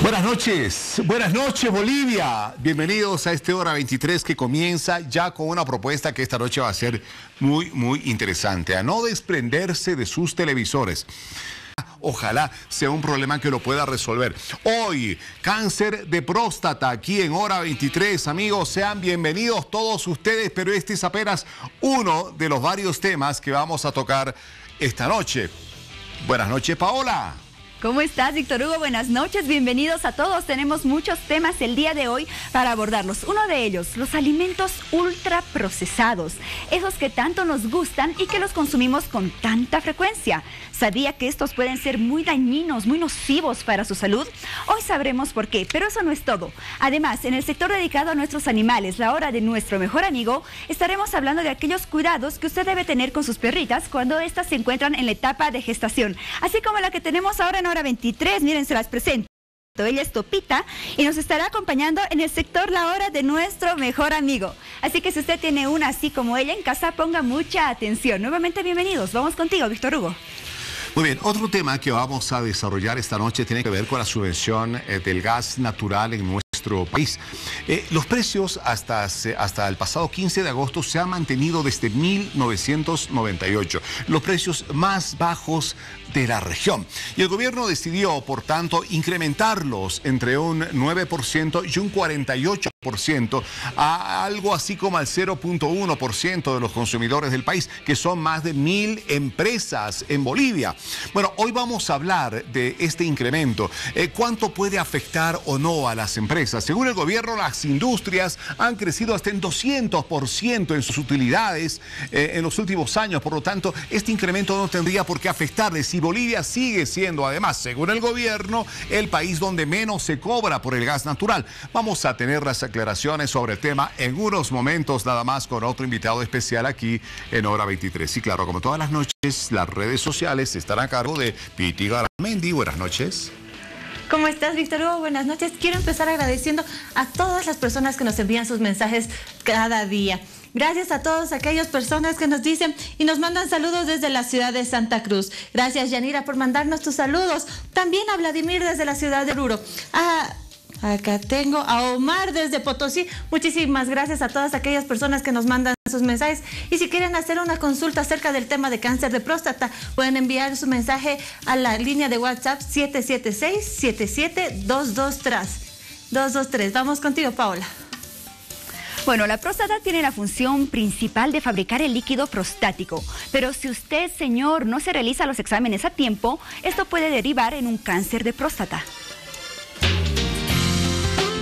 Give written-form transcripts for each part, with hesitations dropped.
Buenas noches Bolivia. Bienvenidos a este Hora 23 que comienza ya con una propuesta que esta noche va a ser muy interesante. A no desprenderse de sus televisores. Ojalá sea un problema que lo pueda resolver. Hoy, cáncer de próstata, aquí en Hora 23. Amigos, sean bienvenidos todos ustedes, pero este es apenas uno de los varios temas que vamos a tocar esta noche. Buenas noches, Paola. ¿Cómo estás, Víctor Hugo? Buenas noches, bienvenidos a todos. Tenemos muchos temas el día de hoy para abordarlos. Uno de ellos, los alimentos ultraprocesados, esos que tanto nos gustan y que los consumimos con tanta frecuencia. ¿Sabía que estos pueden ser muy dañinos, muy nocivos para su salud? Hoy sabremos por qué, pero eso no es todo. Además, en el sector dedicado a nuestros animales, la hora de nuestro mmejor amigo, estaremos hablando de aquellos cuidados que usted debe tener con sus perritas cuando éstas se encuentran en la etapa de gestación, así como la que tenemos ahora en Hora 23, miren, se las presento. Ella es Topita y nos estará acompañando en el sector La Hora de nuestro mejor amigo. Así que si usted tiene una así como ella en casa, ponga mucha atención. Nuevamente bienvenidos. Vamos contigo, Víctor Hugo. Muy bien, otro tema que vamos a desarrollar esta noche tiene que ver con la subvención del gas natural en nuestro país. Los precios hasta el pasado 15 de agosto se han mantenido desde 1998, los precios más bajos de la región. Y el gobierno decidió, por tanto, incrementarlos entre un 9% y un 48% a algo así como al 0.1% de los consumidores del país, que son más de 1.000 empresas en Bolivia. Bueno, hoy vamos a hablar de este incremento. ¿Cuánto puede afectar o no a las empresas? Según el gobierno, las industrias han crecido hasta en 200% en sus utilidades en los últimos años. Por lo tanto, este incremento no tendría por qué afectarles. Si Bolivia sigue siendo, además, según el gobierno, el país donde menos se cobra por el gas natural. Vamos a tener las aclaraciones sobre el tema en unos momentos, nada más, con otro invitado especial aquí en Hora 23. Y claro, como todas las noches, las redes sociales estarán a cargo de Piti Garamendi. Buenas noches. ¿Cómo estás, Víctor Hugo? Buenas noches. Quiero empezar agradeciendo a todas las personas que nos envían sus mensajes cada día. Gracias a todas aquellas personas que nos dicen y nos mandan saludos desde la ciudad de Santa Cruz. Gracias, Yanira, por mandarnos tus saludos. También a Vladimir desde la ciudad de Oruro. Acá tengo a Omar desde Potosí. Muchísimas gracias a todas aquellas personas que nos mandan sus mensajes. Y si quieren hacer una consulta acerca del tema de cáncer de próstata, pueden enviar su mensaje a la línea de WhatsApp 776-77-223. Vamos contigo, Paola. Bueno, la próstata tiene la función principal de fabricar el líquido prostático, pero si usted, señor, no se realiza los exámenes a tiempo, esto puede derivar en un cáncer de próstata.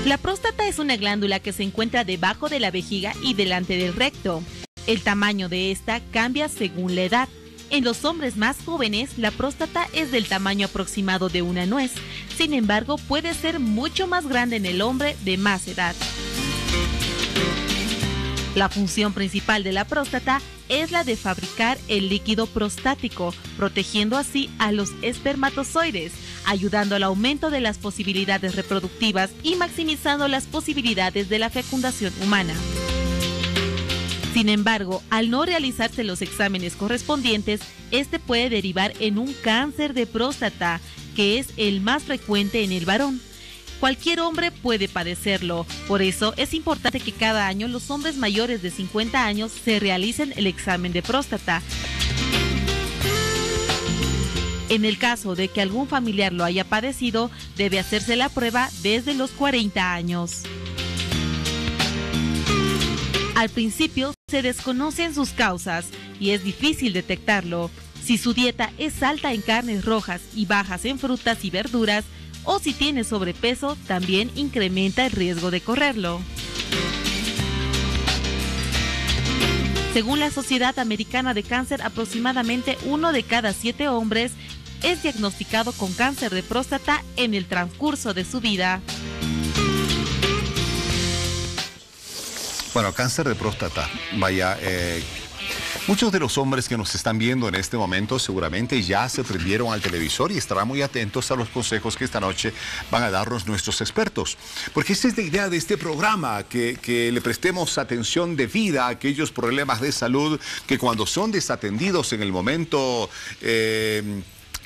La próstata es una glándula que se encuentra debajo de la vejiga y delante del recto. El tamaño de esta cambia según la edad. En los hombres más jóvenes, la próstata es del tamaño aproximado de una nuez. Sin embargo, puede ser mucho más grande en el hombre de más edad. La función principal de la próstata es la de fabricar el líquido prostático, protegiendo así a los espermatozoides, ayudando al aumento de las posibilidades reproductivas y maximizando las posibilidades de la fecundación humana. Sin embargo, al no realizarse los exámenes correspondientes, este puede derivar en un cáncer de próstata, que es el más frecuente en el varón. Cualquier hombre puede padecerlo, por eso es importante que cada año los hombres mayores de 50 años se realicen el examen de próstata. En el caso de que algún familiar lo haya padecido, debe hacerse la prueba desde los 40 años. Al principio se desconocen sus causas y es difícil detectarlo. Si su dieta es alta en carnes rojas y bajas en frutas y verduras, o si tiene sobrepeso, también incrementa el riesgo de correrlo. Según la Sociedad Americana de Cáncer, aproximadamente 1 de cada 7 hombres es diagnosticado con cáncer de próstata en el transcurso de su vida. Bueno, cáncer de próstata, vaya, muchos de los hombres que nos están viendo en este momento seguramente ya se prendieron al televisor y estarán muy atentos a los consejos que esta noche van a darnos nuestros expertos. Porque esa es la idea de este programa, que le prestemos atención debida a aquellos problemas de salud que cuando son desatendidos en el momento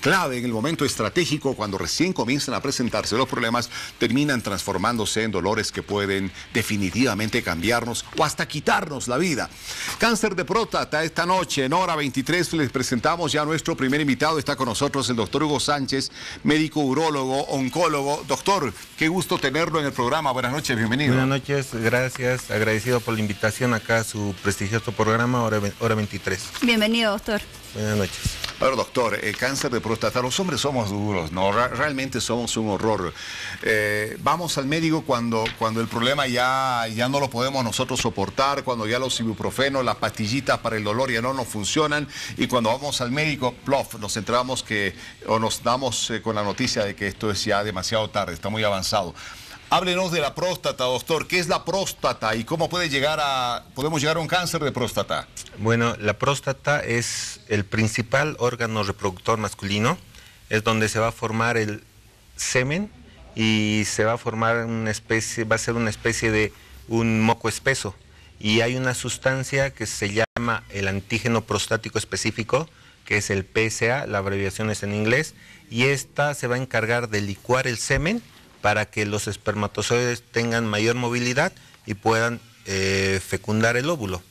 clave, en el momento estratégico, cuando recién comienzan a presentarse los problemas, terminan transformándose en dolores que pueden definitivamente cambiarnos o hasta quitarnos la vida. Cáncer de próstata, esta noche en hora 23 les presentamos ya a nuestro primer invitado. Está con nosotros el doctor Hugo Sánchez, médico urólogo, oncólogo. Doctor, qué gusto tenerlo en el programa. Buenas noches, bienvenido. Buenas noches, gracias, agradecido por la invitación acá a su prestigioso programa, hora 23. Bienvenido, doctor. Buenas noches. A ver, doctor, cáncer de próstata, los hombres somos duros, ¿no? Realmente somos un horror. Vamos al médico cuando el problema ya no lo podemos nosotros soportar, cuando ya los ibuprofenos, las pastillitas para el dolor ya no nos funcionan, y cuando vamos al médico, plof, nos enteramos nos damos con la noticia de que esto es ya demasiado tarde, está muy avanzado. Háblenos de la próstata, doctor. ¿Qué es la próstata y cómo podemos llegar a un cáncer de próstata? Bueno, la próstata es el principal órgano reproductor masculino. Es donde se va a formar el semen y se va a formar va a ser una especie de un moco espeso. Y hay una sustancia que se llama el antígeno prostático específico, que es el PSA, la abreviación es en inglés, y esta se va a encargar de licuar el semen para que los espermatozoides tengan mayor movilidad y puedan fecundar el óvulo.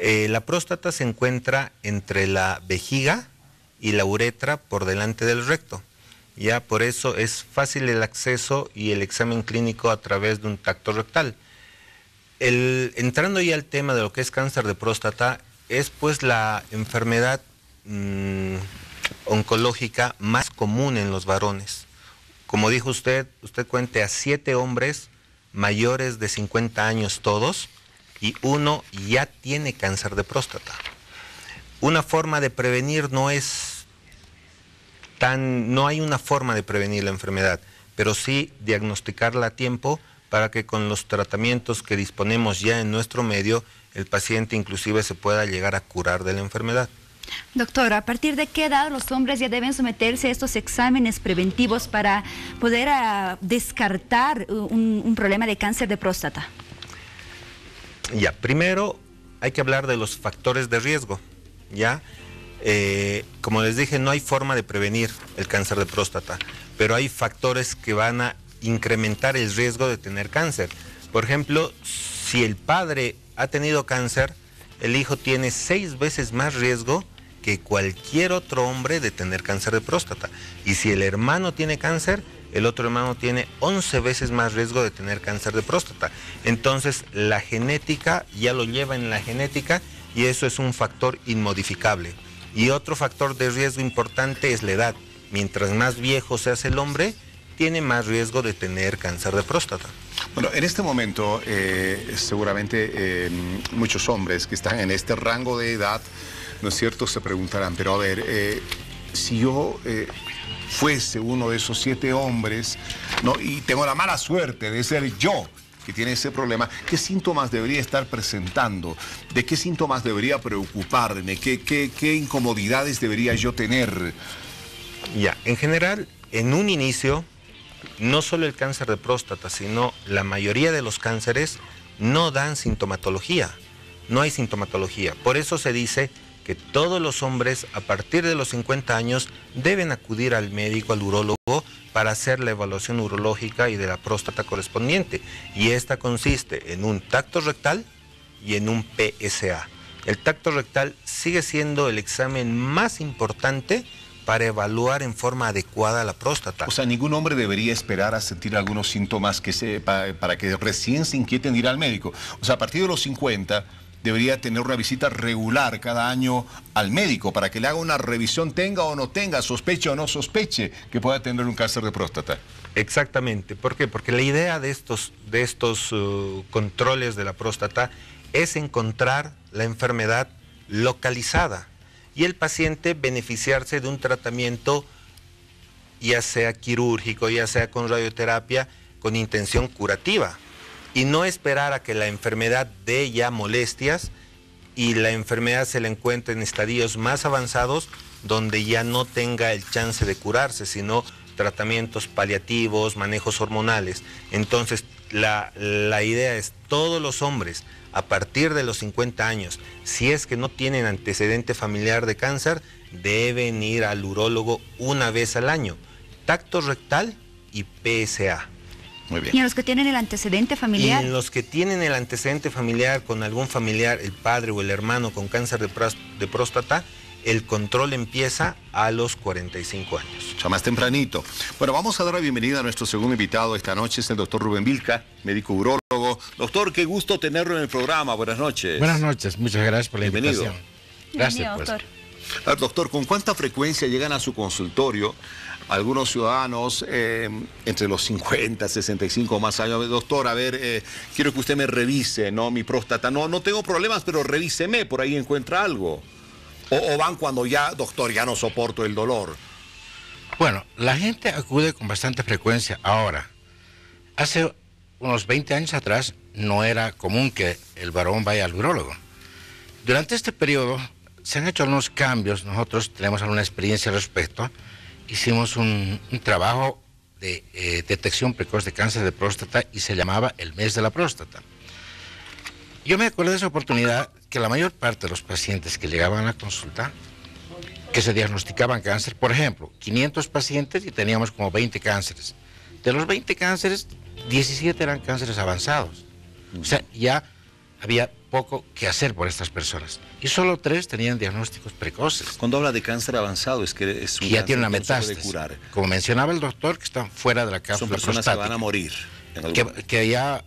La próstata se encuentra entre la vejiga y la uretra por delante del recto. Ya por eso es fácil el acceso y el examen clínico a través de un tacto rectal. Entrando ya al tema de lo que es cáncer de próstata, es pues la enfermedad oncológica más común en los varones. Como dijo usted cuente a 7 hombres mayores de 50 años todos, y uno ya tiene cáncer de próstata. Una forma de prevenir no hay una forma de prevenir la enfermedad, pero sí diagnosticarla a tiempo para que con los tratamientos que disponemos ya en nuestro medio, el paciente inclusive se pueda llegar a curar de la enfermedad. Doctor, ¿a partir de qué edad los hombres ya deben someterse a estos exámenes preventivos para poder descartar un problema de cáncer de próstata? Ya, primero hay que hablar de los factores de riesgo, ¿ya? Como les dije, no hay forma de prevenir el cáncer de próstata, pero hay factores que van a incrementar el riesgo de tener cáncer. Por ejemplo, si el padre ha tenido cáncer, el hijo tiene 6 veces más riesgo que cualquier otro hombre de tener cáncer de próstata. Y si el hermano tiene cáncer, el otro hermano tiene 11 veces más riesgo de tener cáncer de próstata. Entonces, la genética ya lo lleva en la genética y eso es un factor inmodificable. Y otro factor de riesgo importante es la edad. Mientras más viejo se hace el hombre, tiene más riesgo de tener cáncer de próstata. Bueno, en este momento, seguramente muchos hombres que están en este rango de edad, ¿no es cierto?, se preguntarán, pero a ver, si yo fuese uno de esos 7 hombres, ¿no?, y tengo la mala suerte de ser yo que tiene ese problema, ¿qué síntomas debería estar presentando? ¿De qué síntomas debería preocuparme? ¿Qué incomodidades debería yo tener? Ya, en general, en un inicio, no solo el cáncer de próstata, sino la mayoría de los cánceres no dan sintomatología, no hay sintomatología. Por eso se dice que todos los hombres a partir de los 50 años deben acudir al médico, al urólogo, para hacer la evaluación urológica y de la próstata correspondiente. Y esta consiste en un tacto rectal y en un PSA. El tacto rectal sigue siendo el examen más importante para evaluar en forma adecuada la próstata. O sea, ningún hombre debería esperar a sentir algunos síntomas para que recién se inquieten de ir al médico. O sea, a partir de los 50 debería tener una visita regular cada año al médico para que le haga una revisión, tenga o no tenga, sospeche o no sospeche que pueda tener un cáncer de próstata. Exactamente. ¿Por qué? Porque la idea de estos controles de la próstata es encontrar la enfermedad localizada y el paciente beneficiarse de un tratamiento, ya sea quirúrgico, ya sea con radioterapia, con intención curativa. Y no esperar a que la enfermedad dé ya molestias y la enfermedad se la encuentre en estadios más avanzados donde ya no tenga el chance de curarse, sino tratamientos paliativos, manejos hormonales. Entonces, la idea es todos los hombres a partir de los 50 años, si es que no tienen antecedente familiar de cáncer, deben ir al urólogo una vez al año. Tacto rectal y PSA. Muy bien. ¿Y en los que tienen el antecedente familiar? Y en los que tienen el antecedente familiar con algún familiar, el padre o el hermano con cáncer de próstata, el control empieza a los 45 años. Ya más tempranito. Bueno, vamos a dar la bienvenida a nuestro segundo invitado esta noche, es el doctor Rubén Vilca, médico urólogo. Doctor, qué gusto tenerlo en el programa. Buenas noches. Buenas noches, muchas gracias por la Bienvenido. invitación. Gracias, pues. Doctor. A ver, doctor, ¿con cuánta frecuencia llegan a su consultorio algunos ciudadanos entre los 50, 65 más años? Doctor, a ver, quiero que usted me revise, ¿no? Mi próstata. No tengo problemas, pero revíseme, por ahí encuentra algo. O van cuando ya, doctor, ya no soporto el dolor. Bueno, la gente acude con bastante frecuencia ahora. Hace unos 20 años atrás no era común que el varón vaya al urólogo. Durante este periodo se han hecho algunos cambios. Nosotros tenemos alguna experiencia al respecto. Hicimos un trabajo de detección precoz de cáncer de próstata y se llamaba el mes de la próstata. Yo me acuerdo de esa oportunidad que la mayor parte de los pacientes que llegaban a la consulta, que se diagnosticaban cáncer, por ejemplo, 500 pacientes y teníamos como 20 cánceres. De los 20 cánceres, 17 eran cánceres avanzados. O sea, ya había poco que hacer por estas personas. Y solo 3 tenían diagnósticos precoces. Cuando habla de cáncer avanzado, es que es un que ya tiene una cáncer que no se puede metástasis. curar. Como mencionaba el doctor, que están fuera de la cápsula Son personas que van a morir. que ya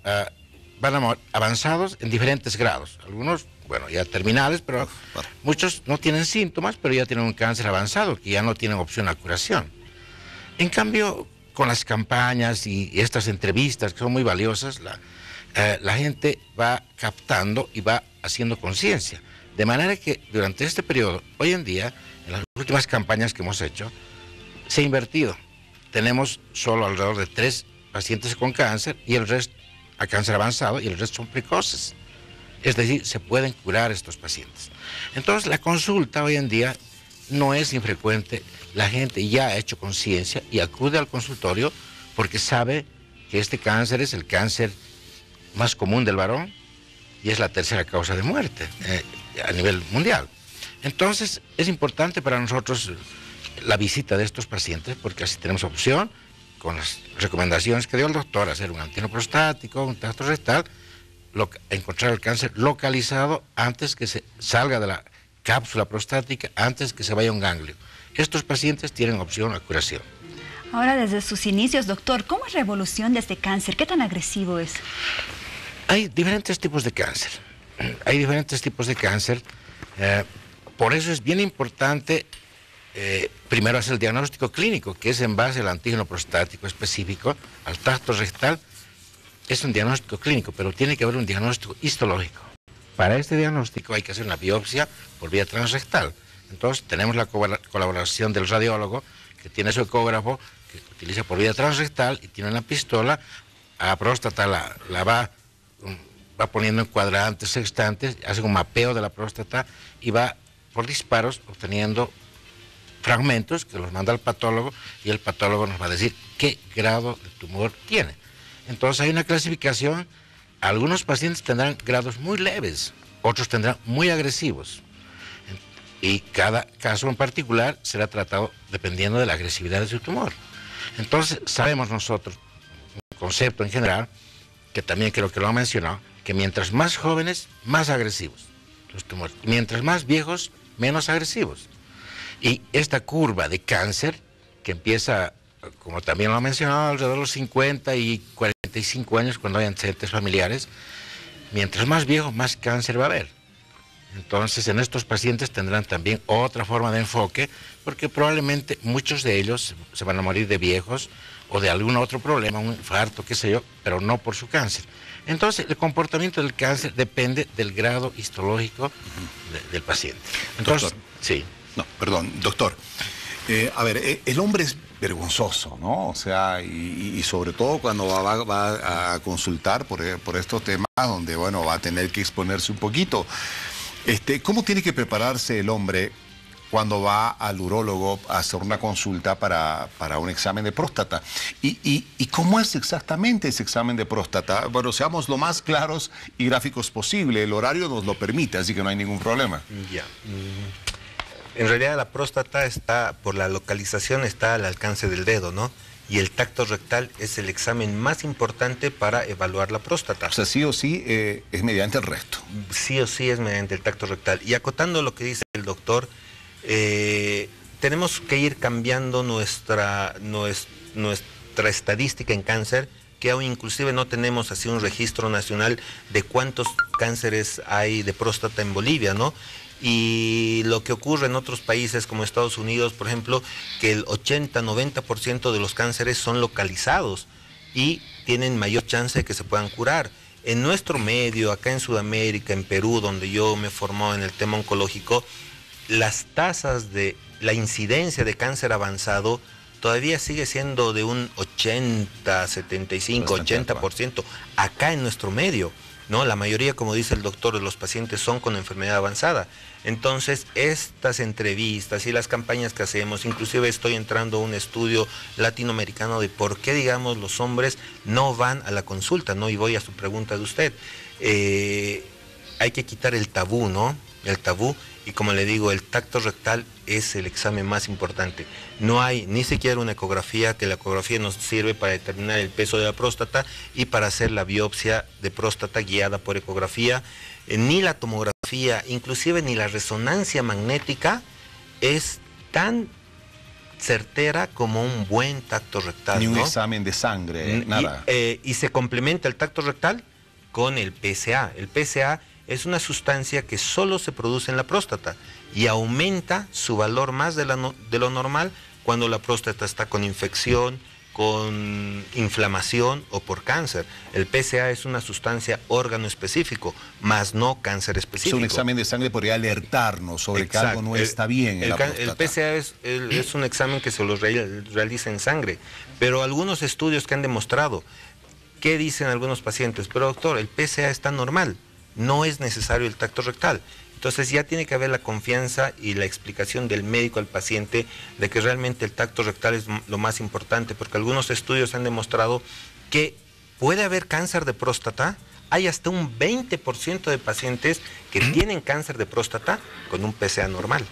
van a morir avanzados en diferentes grados. Algunos, bueno, ya terminales, pero muchos no tienen síntomas, pero ya tienen un cáncer avanzado, que ya no tienen opción a curación. En cambio, con las campañas y estas entrevistas que son muy valiosas, la gente va captando y va haciendo conciencia. De manera que durante este periodo, hoy en día, en las últimas campañas que hemos hecho, se ha invertido. Tenemos solo alrededor de 3 pacientes con cáncer y el resto a cáncer avanzado y el resto son precoces. Es decir, se pueden curar estos pacientes. Entonces, la consulta hoy en día no es infrecuente. La gente ya ha hecho conciencia y acude al consultorio porque sabe que este cáncer es el cáncer más común del varón y es la tercera causa de muerte a nivel mundial. Entonces, es importante para nosotros la visita de estos pacientes porque así tenemos opción, con las recomendaciones que dio el doctor, hacer un antígeno prostático, un tacto rectal, encontrar el cáncer localizado antes que se salga de la cápsula prostática, antes que se vaya a un ganglio. Estos pacientes tienen opción a curación. Ahora, desde sus inicios, doctor, ¿cómo es la evolución de este cáncer? ¿Qué tan agresivo es? Hay diferentes tipos de cáncer. Hay diferentes tipos de cáncer. Por eso es bien importante primero hacer el diagnóstico clínico, que es en base al antígeno prostático específico, al tacto rectal. Es un diagnóstico clínico, pero tiene que haber un diagnóstico histológico. Para este diagnóstico hay que hacer una biopsia por vía transrectal. Entonces tenemos la colaboración del radiólogo, que tiene su ecógrafo, que utiliza por vía transrectal y tiene una pistola. A la próstata la va poniendo en cuadrantes, sextantes, hace un mapeo de la próstata y va por disparos obteniendo fragmentos que los manda al patólogo y el patólogo nos va a decir qué grado de tumor tiene. Entonces hay una clasificación. Algunos pacientes tendrán grados muy leves, otros tendrán muy agresivos. Y cada caso en particular será tratado dependiendo de la agresividad de su tumor. Entonces sabemos nosotros, un concepto en general, que también creo que lo han mencionado, que mientras más jóvenes, más agresivos los tumores. Mientras más viejos, menos agresivos. Y esta curva de cáncer, que empieza, como también lo ha mencionado, alrededor de los 50 y 45 años, cuando hay antecedentes familiares, mientras más viejo, más cáncer va a haber. Entonces, en estos pacientes tendrán también otra forma de enfoque, porque probablemente muchos de ellos se van a morir de viejos o de algún otro problema, un infarto, qué sé yo, pero no por su cáncer. Entonces, el comportamiento del cáncer depende del grado histológico del paciente. Entonces, doctor. Sí. No, perdón, doctor. A ver, el hombre es vergonzoso, ¿no? O sea, y sobre todo cuando va a consultar por estos temas donde, bueno, va a tener que exponerse un poquito. ¿Cómo tiene que prepararse el hombre cuando va al urólogo a hacer una consulta para un examen de próstata? ¿Y cómo es exactamente ese examen de próstata? Bueno, seamos lo más claros y gráficos posible. El horario nos lo permite, así que no hay ningún problema. Ya. En realidad la próstata está, por la localización, está al alcance del dedo, ¿no? Y el tacto rectal es el examen más importante para evaluar la próstata. O sea, sí o sí es mediante el resto. Sí o sí es mediante el tacto rectal. Y acotando lo que dice el doctor, tenemos que ir cambiando nuestra estadística en cáncer, que aún inclusive no tenemos así un registro nacional de cuántos cánceres hay de próstata en Bolivia, ¿no? Y lo que ocurre en otros países como Estados Unidos, por ejemplo, que el 80-90% de los cánceres son localizados y tienen mayor chance de que se puedan curar. En nuestro medio, acá en Sudamérica, en Perú, donde yo me formé en el tema oncológico, las tasas de la incidencia de cáncer avanzado todavía sigue siendo de un 80, 75, 80% acá en nuestro medio, ¿no? La mayoría, como dice el doctor, de los pacientes son con enfermedad avanzada. Entonces, estas entrevistas y las campañas que hacemos, inclusive estoy entrando a un estudio latinoamericano de por qué, digamos, los hombres no van a la consulta, ¿no? Y voy a su pregunta de usted. Hay que quitar el tabú, ¿no? El tabú. Y como le digo, el tacto rectal es el examen más importante. No hay ni siquiera una ecografía, que la ecografía nos sirve para determinar el peso de la próstata y para hacer la biopsia de próstata guiada por ecografía. Ni la tomografía, inclusive ni la resonancia magnética es tan certera como un buen tacto rectal. Ni un ¿no? examen de sangre, nada. Y se complementa el tacto rectal con el PSA. El PSA es una sustancia que solo se produce en la próstata y aumenta su valor más de lo normal cuando la próstata está con infección, con inflamación o por cáncer. El PSA es una sustancia órgano específico, más no cáncer específico. Un examen de sangre podría alertarnos sobre que algo no está bien en la próstata. El PSA es un examen que se lo realiza en sangre, pero algunos estudios que han demostrado, ¿qué dicen algunos pacientes? Pero doctor, el PSA está normal, no es necesario el tacto rectal. Entonces ya tiene que haber la confianza y la explicación del médico al paciente de que realmente el tacto rectal es lo más importante, porque algunos estudios han demostrado que puede haber cáncer de próstata. Hay hasta un 20% de pacientes que tienen cáncer de próstata con un PSA normal.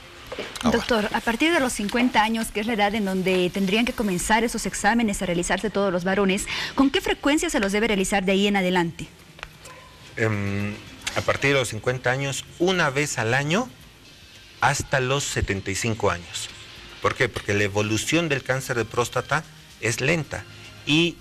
Doctor, a partir de los 50 años, que es la edad en donde tendrían que comenzar esos exámenes a realizarse todos los varones, ¿con qué frecuencia se los debe realizar de ahí en adelante? A partir de los 50 años, una vez al año, hasta los 75 años. ¿Por qué? Porque la evolución del cáncer de próstata es lenta y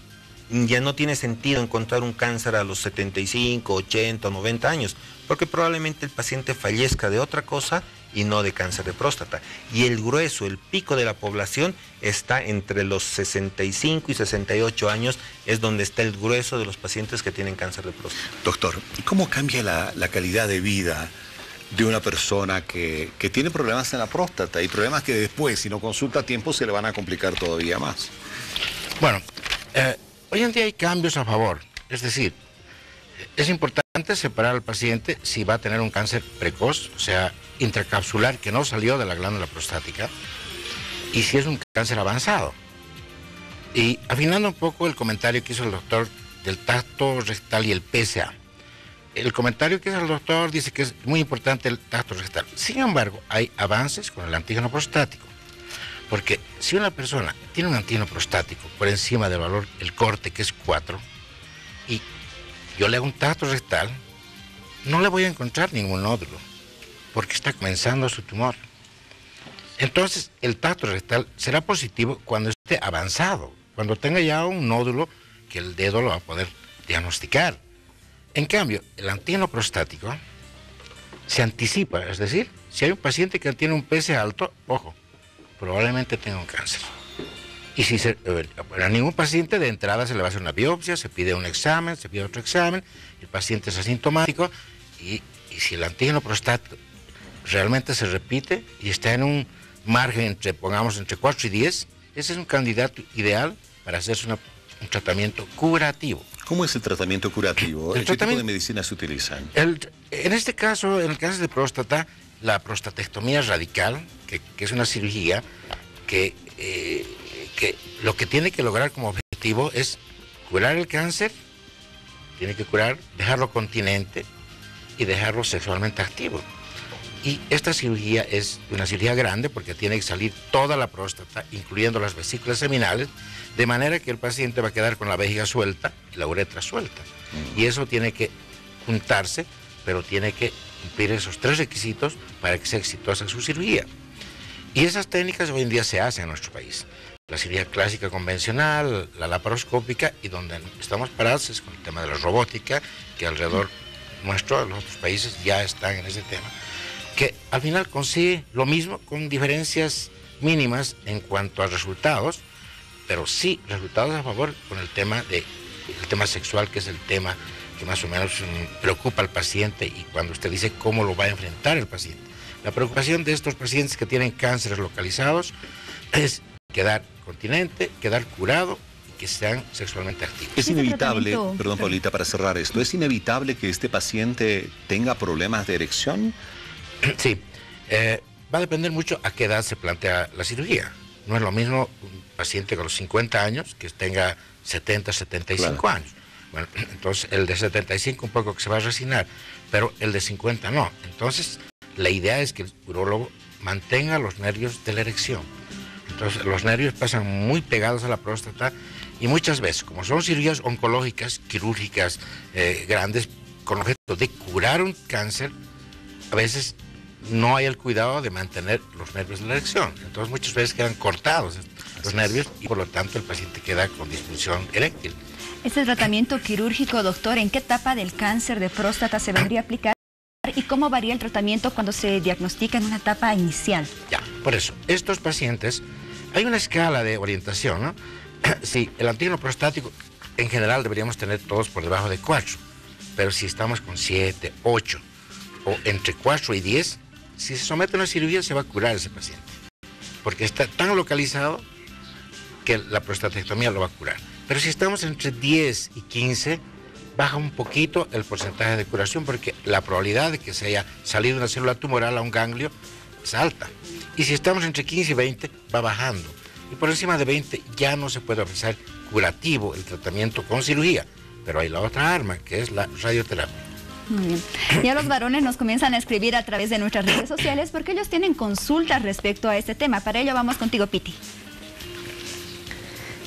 ya no tiene sentido encontrar un cáncer a los 75, 80, 90 años, porque probablemente el paciente fallezca de otra cosa y no de cáncer de próstata. Y el grueso, el pico de la población está entre los 65 y 68 años, es donde está el grueso de los pacientes que tienen cáncer de próstata. Doctor, ¿cómo cambia la calidad de vida de una persona que tiene problemas en la próstata y problemas que después, si no consulta a tiempo, se le van a complicar todavía más? Bueno, hoy en día hay cambios a favor, es decir, es importante separar al paciente si va a tener un cáncer precoz, o sea, intracapsular que no salió de la glándula prostática, y si es un cáncer avanzado. Y afinando un poco el comentario que hizo el doctor del tacto rectal y el PSA, el comentario que hizo el doctor dice que es muy importante el tacto rectal. Sin embargo, hay avances con el antígeno prostático, porque si una persona tiene un antígeno prostático por encima del valor, el corte, que es 4, y yo le hago un tacto rectal, no le voy a encontrar ningún nódulo, porque está comenzando su tumor. Entonces, el tacto rectal será positivo cuando esté avanzado, cuando tenga ya un nódulo que el dedo lo va a poder diagnosticar. En cambio, el antígeno prostático se anticipa, es decir, si hay un paciente que tiene un PSA alto, ojo, probablemente tenga un cáncer. Y si a ningún paciente de entrada se le va a hacer una biopsia, se pide un examen, se pide otro examen, el paciente es asintomático y si el antígeno prostático realmente se repite y está en un margen entre, pongamos, entre 4 y 10, ese es un candidato ideal para hacerse un tratamiento curativo. ¿Cómo es el tratamiento curativo? ¿Qué tipo de medicina se utilizan? En este caso, en el cáncer de próstata, la prostatectomía radical, que es una cirugía que lo que tiene que lograr como objetivo es curar el cáncer, tiene que curar, dejarlo continente y dejarlo sexualmente activo. Y esta cirugía es una cirugía grande porque tiene que salir toda la próstata, incluyendo las vesículas seminales, de manera que el paciente va a quedar con la vejiga suelta y la uretra suelta. Y eso tiene que juntarse, pero tiene que cumplir esos 3 requisitos para que sea exitosa su cirugía. Y esas técnicas hoy en día se hacen en nuestro país. La cirugía clásica convencional, la laparoscópica, y donde estamos parados es con el tema de la robótica, que alrededor nuestro, los otros países ya están en ese tema, que al final consigue lo mismo con diferencias mínimas en cuanto a resultados, pero sí resultados a favor con el tema sexual, que es el tema que más o menos preocupa al paciente, y cuando usted dice cómo lo va a enfrentar el paciente. La preocupación de estos pacientes que tienen cánceres localizados es quedar continente, quedar curado y que sean sexualmente activos. Es inevitable, perdón Paulita, para cerrar esto, ¿es inevitable que este paciente tenga problemas de erección? Sí, va a depender mucho a qué edad se plantea la cirugía. No es lo mismo un paciente con los 50 años que tenga 70, 75 claro. años. Bueno, entonces el de 75 un poco que se va a resignar, pero el de 50 no. Entonces la idea es que el urólogo mantenga los nervios de la erección. Entonces los nervios pasan muy pegados a la próstata y muchas veces, como son cirugías oncológicas, quirúrgicas, grandes, con objeto de curar un cáncer, a veces no hay el cuidado de mantener los nervios de la erección. Entonces muchas veces quedan cortados los nervios y por lo tanto el paciente queda con disfunción eréctil. Este tratamiento quirúrgico, doctor, ¿en qué etapa del cáncer de próstata se vendría a aplicar? ¿Y cómo varía el tratamiento cuando se diagnostica en una etapa inicial? Ya, por eso, estos pacientes, hay una escala de orientación, ¿no? Sí, el antígeno prostático en general deberíamos tener todos por debajo de 4, pero si estamos con 7, 8 o entre 4 y 10, si se somete a una cirugía se va a curar ese paciente, porque está tan localizado que la prostatectomía lo va a curar. Pero si estamos entre 10 y 15, baja un poquito el porcentaje de curación, porque la probabilidad de que se haya salido una célula tumoral a un ganglio es alta. Y si estamos entre 15 y 20, va bajando. Y por encima de 20 ya no se puede ofrecer curativo el tratamiento con cirugía. Pero hay la otra arma, que es la radioterapia. Muy bien. Ya los varones nos comienzan a escribir a través de nuestras redes sociales porque ellos tienen consultas respecto a este tema. Para ello vamos contigo, Piti.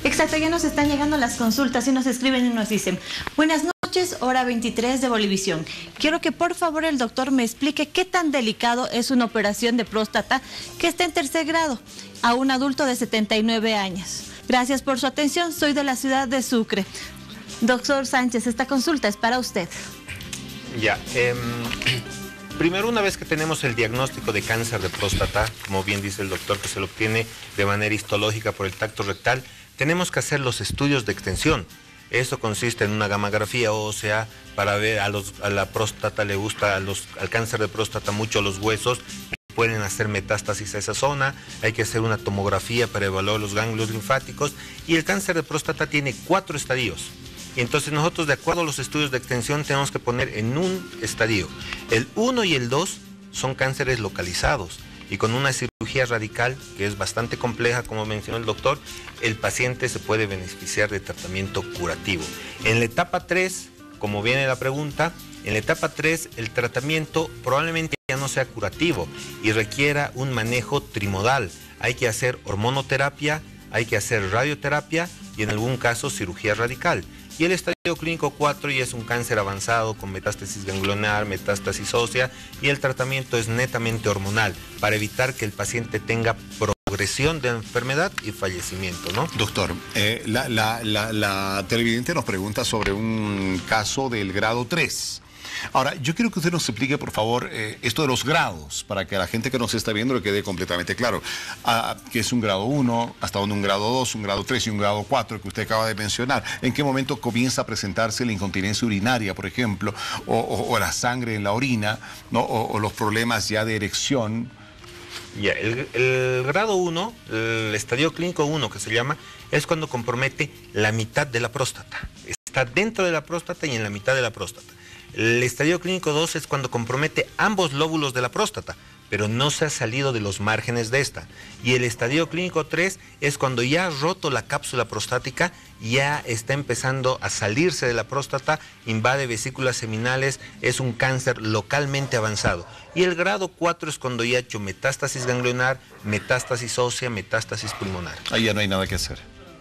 Exacto, ya nos están llegando las consultas y nos escriben y nos dicen: buenas noches, hora 23 de Bolivisión. Quiero que por favor el doctor me explique qué tan delicado es una operación de próstata que está en 3er grado a un adulto de 79 años. Gracias por su atención, soy de la ciudad de Sucre. Doctor Sánchez, esta consulta es para usted. Ya, primero, una vez que tenemos el diagnóstico de cáncer de próstata, como bien dice el doctor, que se lo obtiene de manera histológica por el tacto rectal, tenemos que hacer los estudios de extensión. Eso consiste en una gamografía ósea para ver a la próstata, le gusta al cáncer de próstata mucho los huesos, pueden hacer metástasis a esa zona, hay que hacer una tomografía para evaluar los ganglios linfáticos, y el cáncer de próstata tiene 4 estadios. Y entonces nosotros, de acuerdo a los estudios de extensión, tenemos que poner en un estadio. El 1 y el 2 son cánceres localizados, y con una cirugía radical, que es bastante compleja, como mencionó el doctor, el paciente se puede beneficiar de tratamiento curativo. En la etapa 3, como viene la pregunta, en la etapa 3 el tratamiento probablemente ya no sea curativo y requiera un manejo trimodal. Hay que hacer hormonoterapia, hay que hacer radioterapia y en algún caso cirugía radical. Y el estadio clínico 4 ya es un cáncer avanzado con metástasis ganglionar, metástasis ósea, y el tratamiento es netamente hormonal para evitar que el paciente tenga progresión de enfermedad y fallecimiento, ¿no? Doctor, la televidente nos pregunta sobre un caso del grado 3. Ahora, yo quiero que usted nos explique, por favor, esto de los grados, para que a la gente que nos está viendo le quede completamente claro. Que es un grado 1, hasta donde un grado 2, un grado 3 y un grado 4, que usted acaba de mencionar. ¿En qué momento comienza a presentarse la incontinencia urinaria, por ejemplo, o la sangre en la orina, ¿no? o los problemas ya de erección? Ya, el grado 1, el estadio clínico 1 que se llama, es cuando compromete la mitad de la próstata. Está dentro de la próstata y en la mitad de la próstata. El estadio clínico 2 es cuando compromete ambos lóbulos de la próstata, pero no se ha salido de los márgenes de esta. Y el estadio clínico 3 es cuando ya ha roto la cápsula prostática, ya está empezando a salirse de la próstata, invade vesículas seminales, es un cáncer localmente avanzado. Y el grado 4 es cuando ya ha hecho metástasis ganglionar, metástasis ósea, metástasis pulmonar. Ahí ya no hay nada que hacer.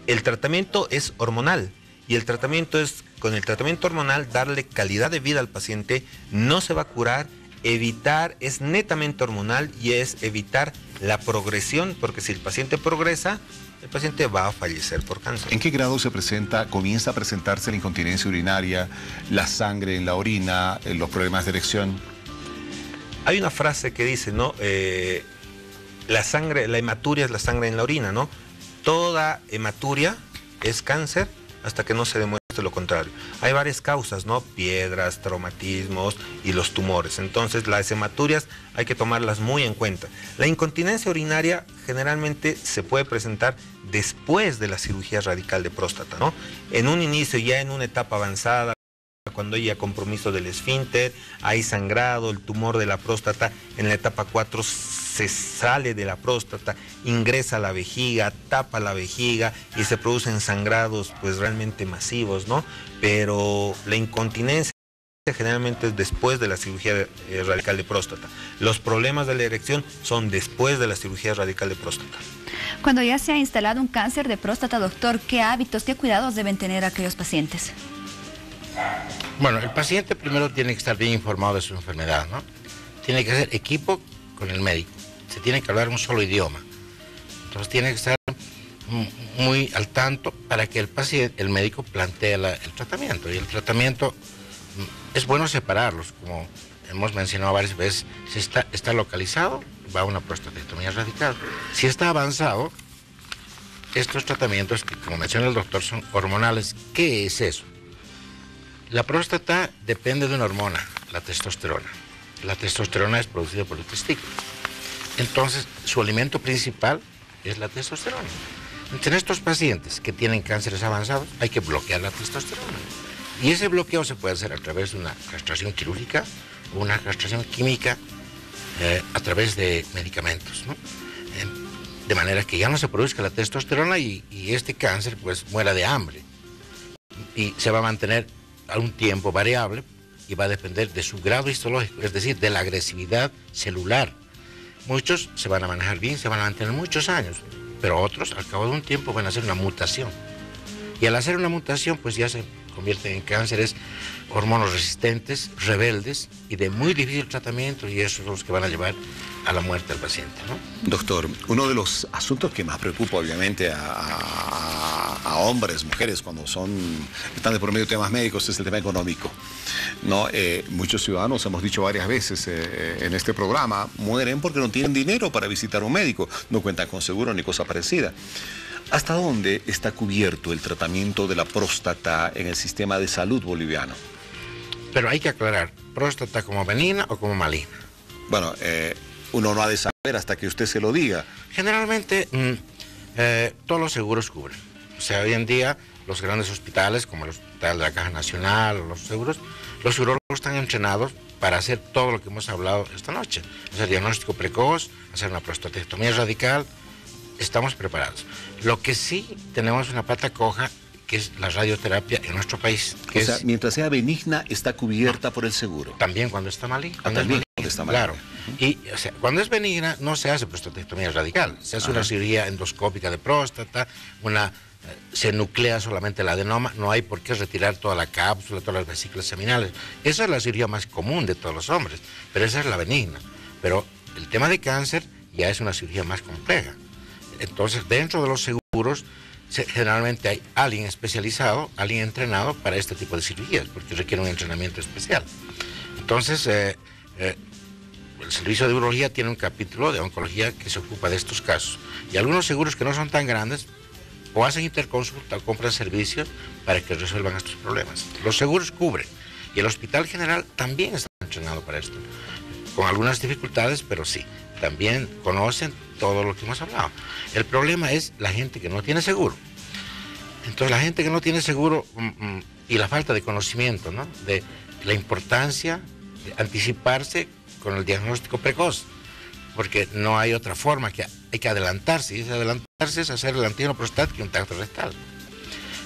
El tratamiento es hormonal. Y el tratamiento es, con el tratamiento hormonal, darle calidad de vida al paciente, no se va a curar, evitar, es netamente hormonal y es evitar la progresión, porque si el paciente progresa, el paciente va a fallecer por cáncer. ¿En qué grado comienza a presentarse la incontinencia urinaria, la sangre en la orina, los problemas de erección? Hay una frase que dice, ¿no? La hematuria es la sangre en la orina, ¿no? Toda hematuria es cáncer hasta que no se demuestre lo contrario. Hay varias causas, ¿no? Piedras, traumatismos y los tumores. Entonces, las hematurias hay que tomarlas muy en cuenta. La incontinencia urinaria generalmente se puede presentar después de la cirugía radical de próstata, ¿no? En un inicio, ya en una etapa avanzada, cuando hay compromiso del esfínter, hay sangrado, el tumor de la próstata, en la etapa 4 se sale de la próstata, ingresa a la vejiga, tapa la vejiga y se producen sangrados pues realmente masivos, ¿no? Pero la incontinencia generalmente es después de la cirugía radical de próstata. Los problemas de la erección son después de la cirugía radical de próstata. Cuando ya se ha instalado un cáncer de próstata, doctor, ¿qué hábitos, qué cuidados deben tener aquellos pacientes? Bueno, el paciente primero tiene que estar bien informado de su enfermedad, ¿no? Tiene que hacer equipo con el médico. Se tiene que hablar un solo idioma. Entonces tiene que estar muy al tanto para que el médico plantee el tratamiento. Y el tratamiento es bueno separarlos, como hemos mencionado varias veces. Si está localizado, va a una prostatectomía radical. Si está avanzado, estos tratamientos, que como menciona el doctor, son hormonales. ¿Qué es eso? La próstata depende de una hormona, la testosterona. La testosterona es producida por el testículo. Entonces, su alimento principal es la testosterona. Entonces, en estos pacientes que tienen cánceres avanzados, hay que bloquear la testosterona. Y ese bloqueo se puede hacer a través de una castración quirúrgica o una castración química a través de medicamentos, ¿no? De manera que ya no se produzca la testosterona y este cáncer pues muera de hambre. Y se va a mantener a un tiempo variable y va a depender de su grado histológico, es decir, de la agresividad celular. Muchos se van a manejar bien, se van a mantener muchos años, pero otros al cabo de un tiempo van a hacer una mutación. Y al hacer una mutación, pues ya se convierten en cánceres hormonoresistentes, rebeldes y de muy difícil tratamiento, y esos son los que van a llevar a la muerte al paciente, ¿no? Doctor, uno de los asuntos que más preocupa obviamente a hombres, mujeres, cuando están de por medio de temas médicos, es el tema económico, ¿no? Muchos ciudadanos, hemos dicho varias veces en este programa, mueren porque no tienen dinero para visitar a un médico, no cuentan con seguro ni cosa parecida. ¿Hasta dónde está cubierto el tratamiento de la próstata en el sistema de salud boliviano? Pero hay que aclarar, próstata como benigna o como maligna. Bueno, uno no ha de saber hasta que usted se lo diga. Generalmente todos los seguros cubren. O sea, hoy en día los grandes hospitales, como el Hospital de la Caja Nacional o los urólogos están entrenados para hacer todo lo que hemos hablado esta noche. Hacer diagnóstico precoz, hacer una prostatectomía radical. Estamos preparados. Lo que sí tenemos una pata coja, que es la radioterapia en nuestro país. O sea, mientras sea benigna, está cubierta por el seguro. También cuando está maligna. También cuando está maligna. Claro. Y o sea, cuando es benigna no se hace prostatectomía radical. Se hace una cirugía endoscópica de próstata, se nuclea solamente el adenoma, no hay por qué retirar toda la cápsula, todas las vesículas seminales. Esa es la cirugía más común de todos los hombres, pero esa es la benigna. Pero el tema de cáncer ya es una cirugía más compleja. Entonces, dentro de los seguros, generalmente hay alguien especializado, alguien entrenado para este tipo de cirugías, porque requiere un entrenamiento especial. Entonces, el servicio de urología tiene un capítulo de oncología que se ocupa de estos casos. Y algunos seguros que no son tan grandes, o hacen interconsulta o compran servicios para que resuelvan estos problemas. Los seguros cubren. Y el Hospital General también está entrenado para esto. Con algunas dificultades, pero sí. También conocen todo lo que hemos hablado. El problema es la gente que no tiene seguro. Entonces la gente que no tiene seguro y la falta de conocimiento, ¿no? De la importancia de anticiparse con el diagnóstico precoz. porque no hay otra forma, que hay que adelantarse, y ese adelantarse es hacer el antígeno prostático y un tacto rectal.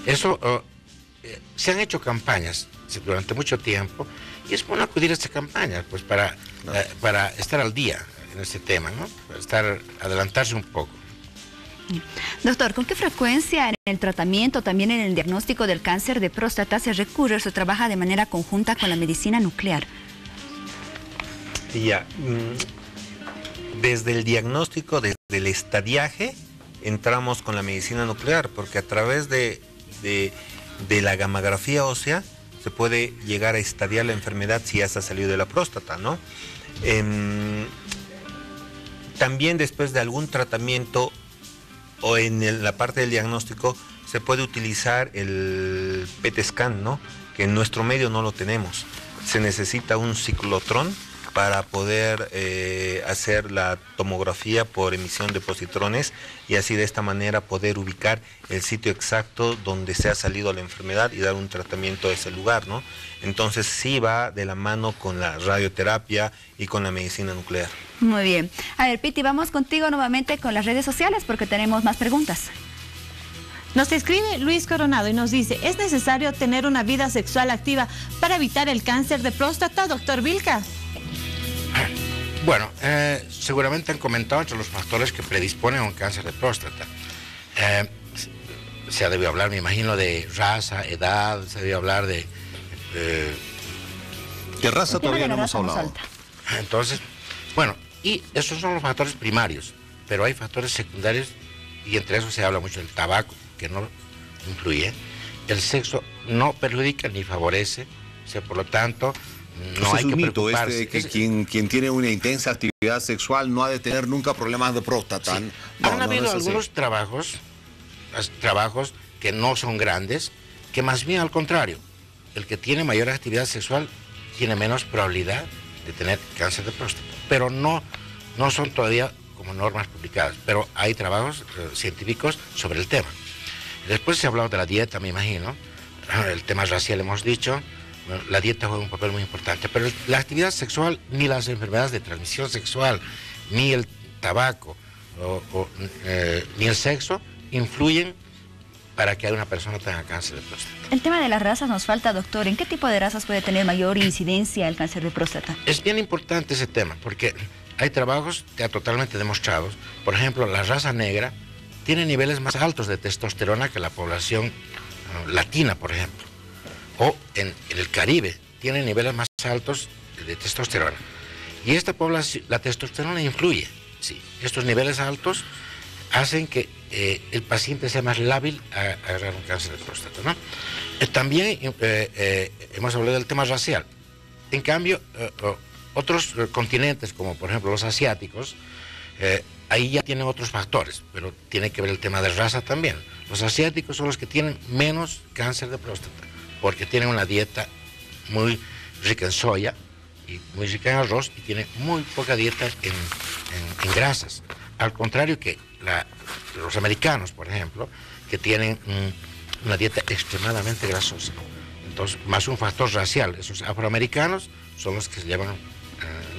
Eso, se han hecho campañas durante mucho tiempo, y es bueno acudir a estas campañas, pues para estar al día en este tema, ¿no? Para adelantarse un poco. Doctor, ¿con qué frecuencia en el tratamiento, también en el diagnóstico del cáncer de próstata se recurre o se trabaja de manera conjunta con la medicina nuclear? Ya, desde el diagnóstico, desde el estadiaje, entramos con la medicina nuclear, porque a través de la gammagrafía ósea se puede llegar a estadiar la enfermedad si ya se ha salido de la próstata, ¿no? También después de algún tratamiento o en la parte del diagnóstico se puede utilizar el PET scan, ¿no? Que en nuestro medio no lo tenemos. Se necesita un ciclotrón para poder hacer la tomografía por emisión de positrones y así de esta manera poder ubicar el sitio exacto donde se ha salido la enfermedad y dar un tratamiento a ese lugar, ¿no? Entonces sí va de la mano con la radioterapia y con la medicina nuclear. Muy bien. A ver, Piti, vamos contigo nuevamente con las redes sociales porque tenemos más preguntas. Nos escribe Luis Coronado y nos dice, ¿es necesario tener una vida sexual activa para evitar el cáncer de próstata, doctor Vilca? Bueno, seguramente han comentado entre los factores que predisponen a un cáncer de próstata. Se ha debido hablar, me imagino, de raza, edad, se ha debido hablar de... De raza todavía no hemos hablado. Entonces, bueno, y esos son los factores primarios, pero hay factores secundarios y entre esos se habla mucho del tabaco, que no influye. El sexo no perjudica ni favorece, o sea, por lo tanto... No hay que preocuparse. Que quien tiene una intensa actividad sexual no ha de tener nunca problemas de próstata. Sí. No, Han habido algunos trabajos que no son grandes, que más bien al contrario, el que tiene mayor actividad sexual tiene menos probabilidad de tener cáncer de próstata, pero no son todavía como normas publicadas, pero hay trabajos científicos sobre el tema. Después se ha hablado de la dieta, me imagino, el tema racial hemos dicho. Bueno, la dieta juega un papel muy importante, pero la actividad sexual, ni las enfermedades de transmisión sexual, ni el tabaco, ni el sexo, influyen para que una persona tenga cáncer de próstata. El tema de las razas nos falta, doctor. ¿En qué tipo de razas puede tener mayor incidencia el cáncer de próstata? Es bien importante ese tema, porque hay trabajos ya totalmente demostrados. Por ejemplo, la raza negra tiene niveles más altos de testosterona que la población latina, por ejemplo. O en el Caribe, tiene niveles más altos de testosterona. Y esta población, la testosterona influye, sí. Estos niveles altos hacen que el paciente sea más lábil a agarrar un cáncer de próstata, ¿no? También hemos hablado del tema racial. En cambio, otros continentes, como por ejemplo los asiáticos, ahí ya tienen otros factores, pero tiene que ver el tema de raza también. Los asiáticos son los que tienen menos cáncer de próstata, porque tienen una dieta muy rica en soya y muy rica en arroz y tienen muy poca dieta en grasas. Al contrario que los americanos, por ejemplo, que tienen una dieta extremadamente grasosa. Entonces, más un factor racial. Esos afroamericanos son los que se llevan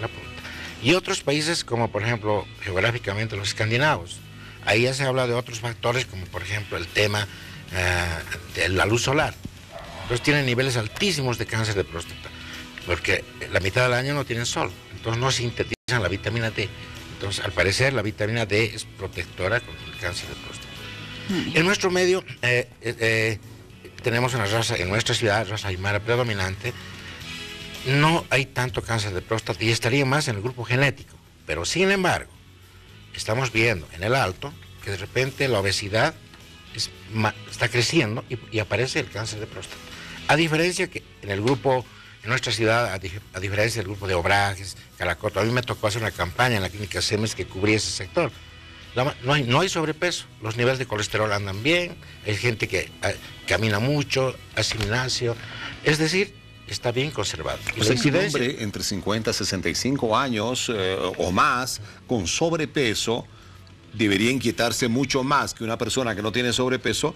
la punta. Y otros países, como por ejemplo, geográficamente los escandinavos, ahí ya se habla de otros factores, como por ejemplo el tema de la luz solar. Entonces tienen niveles altísimos de cáncer de próstata, porque la mitad del año no tienen sol, entonces no sintetizan la vitamina D. Entonces, al parecer, la vitamina D es protectora contra el cáncer de próstata. En nuestro medio tenemos una raza, en nuestra ciudad, raza aymara predominante, no hay tanto cáncer de próstata y estaría más en el grupo genético, pero sin embargo, estamos viendo en el alto que de repente la obesidad está creciendo y aparece el cáncer de próstata. A diferencia que en el grupo, en nuestra ciudad, a diferencia del grupo de Obrajes, Calacoto, a mí me tocó hacer una campaña en la clínica SEMES que cubría ese sector. No hay sobrepeso, los niveles de colesterol andan bien, hay gente que camina mucho, hace gimnasio, es decir, está bien conservado. O sea, un hombre entre 50 y 65 años o más con sobrepeso debería inquietarse mucho más que una persona que no tiene sobrepeso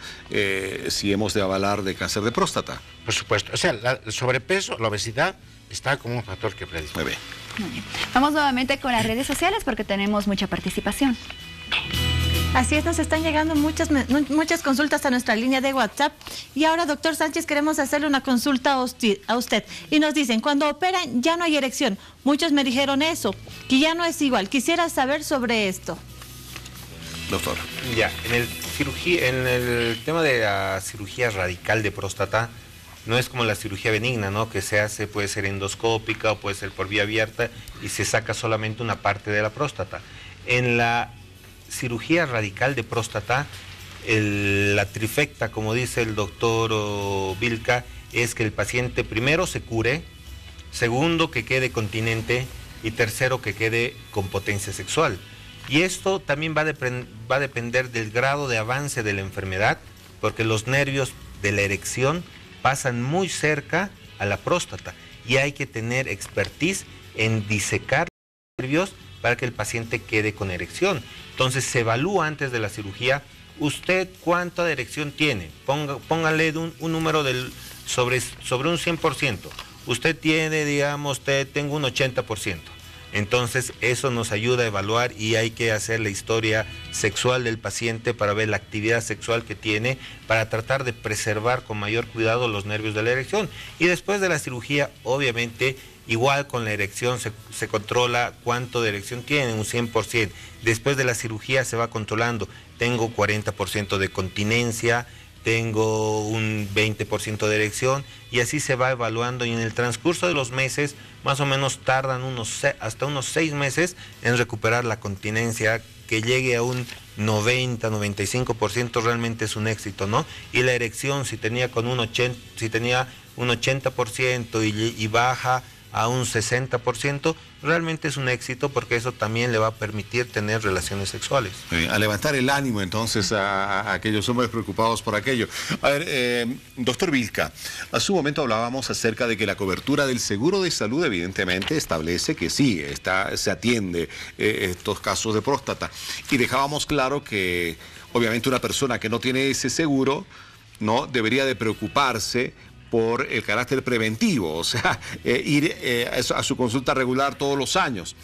si hemos de avalar de cáncer de próstata. Por supuesto, o sea, el sobrepeso, la obesidad, está como un factor que predispone. Muy bien. Muy bien. Vamos nuevamente con las redes sociales porque tenemos mucha participación. Así es, nos están llegando muchas consultas a nuestra línea de WhatsApp. Y ahora, doctor Sánchez, queremos hacerle una consulta a usted. Y nos dicen, cuando operan ya no hay erección. Muchos me dijeron eso, que ya no es igual. Quisiera saber sobre esto. Doctor. Ya, en el tema de la cirugía radical de próstata, no es como la cirugía benigna, ¿no? Que se hace, puede ser endoscópica o puede ser por vía abierta y se saca solamente una parte de la próstata. En la cirugía radical de próstata, la trifecta, como dice el doctor Vilca, es que el paciente primero se cure, segundo que quede continente y tercero que quede con potencia sexual. Y esto también va a depender del grado de avance de la enfermedad, porque los nervios de la erección pasan muy cerca a la próstata y hay que tener expertise en disecar los nervios para que el paciente quede con erección. Entonces se evalúa antes de la cirugía, usted cuánta de erección tiene, póngale un número sobre un 100%, usted tiene, digamos, tengo un 80%. Entonces eso nos ayuda a evaluar y hay que hacer la historia sexual del paciente para ver la actividad sexual que tiene, para tratar de preservar con mayor cuidado los nervios de la erección. Y después de la cirugía, obviamente, igual con la erección se controla cuánto de erección tiene, un 100%. Después de la cirugía se va controlando, tengo 40% de continencia, tengo un 20% de erección y así se va evaluando y en el transcurso de los meses más o menos tardan hasta unos 6 meses en recuperar la continencia, que llegue a un 90-95% realmente es un éxito, ¿no? Y la erección si tenía un 80% y baja a un 60%, realmente es un éxito porque eso también le va a permitir tener relaciones sexuales. A levantar el ánimo entonces a aquellos hombres preocupados por aquello. A ver, doctor Vilca, hace un momento hablábamos acerca de que la cobertura del seguro de salud evidentemente establece que sí, se atiende estos casos de próstata. Y dejábamos claro que obviamente una persona que no tiene ese seguro no debería de preocuparse por el carácter preventivo, o sea, ir a su consulta regular todos los años.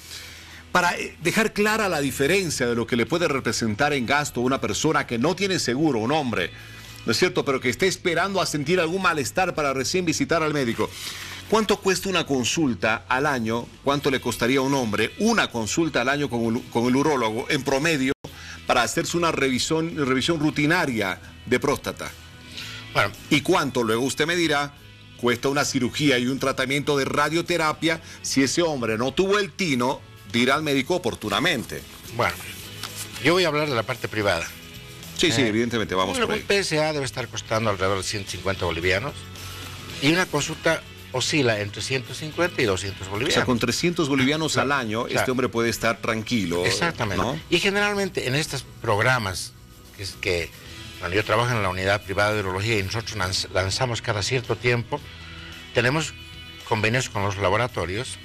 Para dejar clara la diferencia de lo que le puede representar en gasto una persona que no tiene seguro, un hombre, ¿no es cierto?, pero que esté esperando a sentir algún malestar para recién visitar al médico. ¿Cuánto cuesta una consulta al año? ¿Cuánto le costaría a un hombre una consulta al año con el urólogo en promedio para hacerse una revisión rutinaria de próstata? Bueno, ¿y cuánto, luego usted me dirá, cuesta una cirugía y un tratamiento de radioterapia si ese hombre no tuvo el tino de ir al médico oportunamente? Bueno, yo voy a hablar de la parte privada. Sí, evidentemente, vamos por ahí. Un PSA debe estar costando alrededor de 150 bolivianos y una consulta oscila entre 150 y 200 bolivianos. O sea, con 300 bolivianos al año, este hombre puede estar tranquilo. Exactamente, ¿no? Y generalmente en estos programas bueno, yo trabajo en la unidad privada de urología y nosotros lanzamos cada cierto tiempo, tenemos convenios con los laboratorios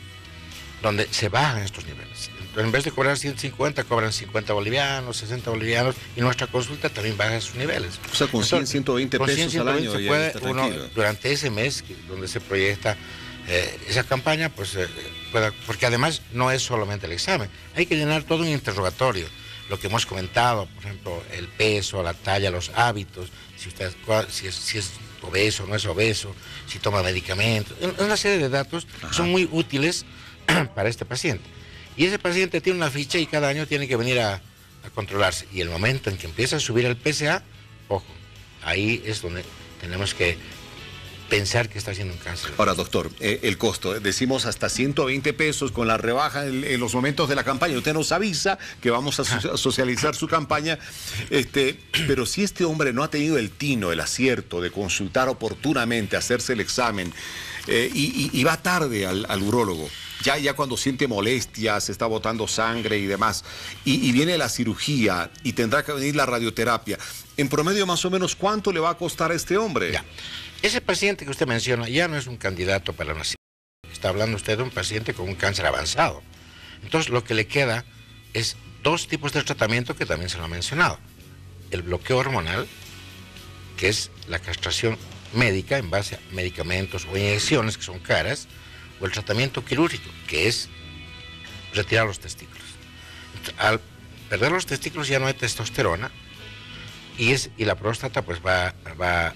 donde se bajan estos niveles. Entonces, en vez de cobrar 150, cobran 50 bolivianos, 60 bolivianos y nuestra consulta también baja esos niveles. O sea, con 100, 120 pesos al año se puede uno, durante ese mes donde se proyecta esa campaña, pues porque además no es solamente el examen, hay que llenar todo un interrogatorio. Lo que hemos comentado, por ejemplo, el peso, la talla, los hábitos, si es obeso o no es obeso, si toma medicamentos, una serie de datos que son muy útiles para este paciente. Y ese paciente tiene una ficha y cada año tiene que venir a controlarse. Y el momento en que empieza a subir el PSA, ojo, ahí es donde tenemos que pensar que está haciendo un cáncer. Ahora, doctor, el costo, decimos hasta 120 pesos con la rebaja en los momentos de la campaña. Usted nos avisa que vamos a socializar su campaña, pero si este hombre no ha tenido el tino, el acierto de consultar oportunamente, hacerse el examen, y va tarde al urólogo, ya cuando siente molestias, está botando sangre y demás, y viene la cirugía y tendrá que venir la radioterapia, en promedio más o menos, ¿cuánto le va a costar a este hombre? Ya. Ese paciente que usted menciona ya no es un candidato para una cirugía. Está hablando usted de un paciente con un cáncer avanzado. Entonces lo que le queda es 2 tipos de tratamiento que también se lo ha mencionado. El bloqueo hormonal, que es la castración médica en base a medicamentos o inyecciones que son caras, o el tratamiento quirúrgico, que es retirar los testículos. Al perder los testículos ya no hay testosterona y la próstata pues va a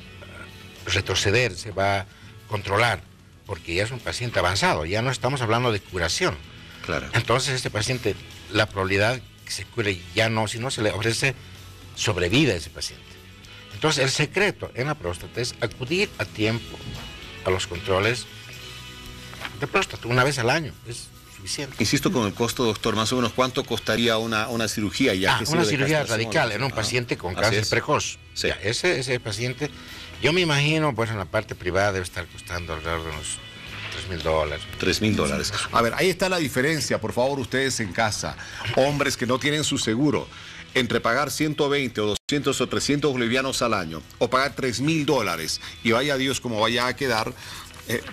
retroceder, se va a controlar, porque ya es un paciente avanzado, ya no estamos hablando de curación. Claro. Entonces este paciente, la probabilidad que se cure ya no, si no se le ofrece sobrevida a ese paciente. Entonces el secreto en la próstata es acudir a tiempo a los controles de próstata, una vez al año, es suficiente. Insisto con el costo, doctor, más o menos, ¿cuánto costaría una cirugía? Ya que una de cirugía castración, radical en un paciente con cáncer precoz. Sí. Ya, ese paciente, yo me imagino, pues en la parte privada debe estar costando alrededor de unos $3,000. $3,000. A ver, ahí está la diferencia, por favor, ustedes en casa, hombres que no tienen su seguro, entre pagar 120 o 200 o 300 bolivianos al año o pagar $3,000 y vaya Dios como vaya a quedar,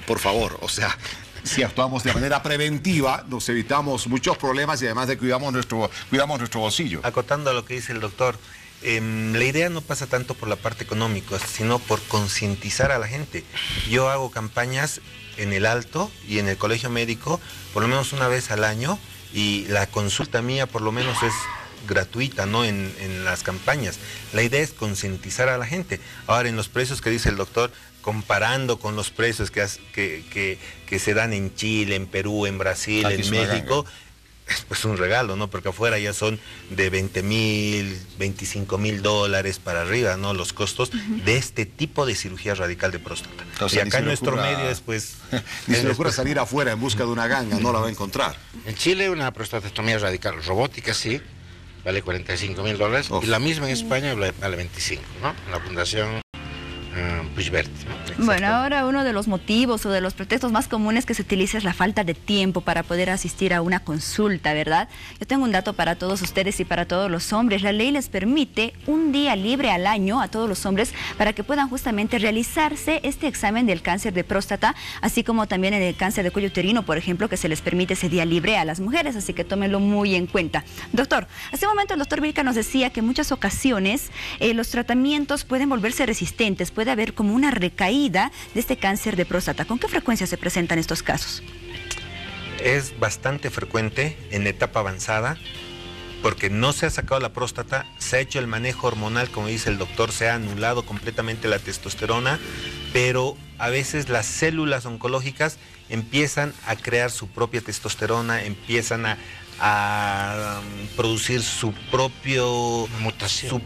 por favor, o sea, si actuamos de manera preventiva, nos evitamos muchos problemas y además de cuidamos nuestro bolsillo. Acotando a lo que dice el doctor, la idea no pasa tanto por la parte económica, sino por concientizar a la gente. Yo hago campañas en el Alto y en el colegio médico por lo menos una vez al año y la consulta mía por lo menos es gratuita, ¿no? En las campañas. La idea es concientizar a la gente. Ahora, en los precios que dice el doctor, comparando con los precios que se dan en Chile, en Perú, en Brasil, en México, es pues un regalo, ¿no? Porque afuera ya son de $20,000, $25,000 para arriba, ¿no? Los costos de este tipo de cirugía radical de próstata. Entonces, y acá en nuestro medio es pues... Ni se le ocurre salir afuera en busca de una ganga, no la va a encontrar. En Chile una prostatectomía radical robótica, sí, vale $45,000 y la misma en España vale 25, ¿no? En la Fundación Puigvert, ¿no? Bueno, ahora uno de los motivos o de los pretextos más comunes que se utiliza es la falta de tiempo para poder asistir a una consulta, ¿verdad? Yo tengo un dato para todos ustedes y para todos los hombres. La ley les permite un día libre al año a todos los hombres para que puedan justamente realizarse este examen del cáncer de próstata, así como también en el cáncer de cuello uterino, por ejemplo, que se les permite ese día libre a las mujeres, así que tómenlo muy en cuenta. Doctor, hace un momento el doctor Vilca nos decía que en muchas ocasiones los tratamientos pueden volverse resistentes, puede haber como una recaída de este cáncer de próstata. ¿Con qué frecuencia se presentan estos casos? Es bastante frecuente en la etapa avanzada porque no se ha sacado la próstata, se ha hecho el manejo hormonal, como dice el doctor, se ha anulado completamente la testosterona, pero a veces las células oncológicas empiezan a crear su propia testosterona, empiezan a producir su propio mutación,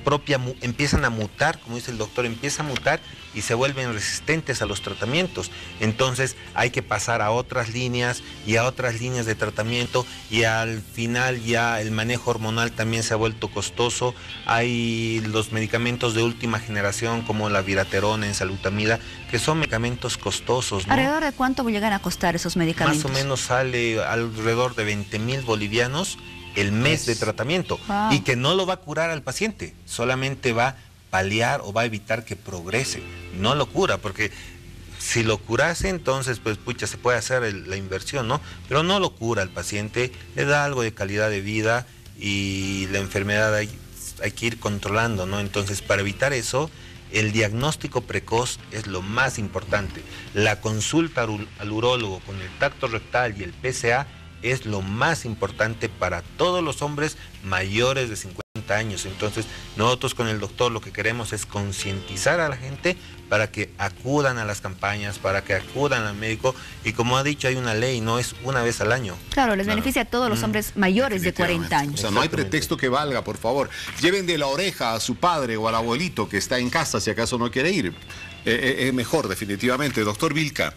empiezan a mutar, como dice el doctor, empieza a mutar y se vuelven resistentes a los tratamientos. Entonces hay que pasar a otras líneas y a otras líneas de tratamiento y al final ya el manejo hormonal también se ha vuelto costoso. Hay los medicamentos de última generación como la viraterona, enzalutamida, que son medicamentos costosos, ¿no? ¿Alrededor de cuánto llegan a costar esos medicamentos? Más o menos sale alrededor de 20,000 bolivianos el mes de tratamiento. Wow. Y que no lo va a curar al paciente, solamente va a paliar o va a evitar que progrese. No lo cura, porque si lo curase, entonces pues pucha, se puede hacer la inversión, ¿no? Pero no lo cura al paciente, le da algo de calidad de vida y la enfermedad hay que ir controlando, ¿no? Entonces, para evitar eso, el diagnóstico precoz es lo más importante. La consulta al urólogo con el tacto rectal y el PSA es lo más importante para todos los hombres mayores de 50 años. Entonces, nosotros con el doctor lo que queremos es concientizar a la gente para que acudan a las campañas, para que acudan al médico. Y como ha dicho, hay una ley, no es una vez al año. Claro, les beneficia a todos los hombres mayores de 40 años. O sea, no hay pretexto que valga, por favor. Lleven de la oreja a su padre o al abuelito que está en casa si acaso no quiere ir. Es mejor, definitivamente. Doctor Vilca,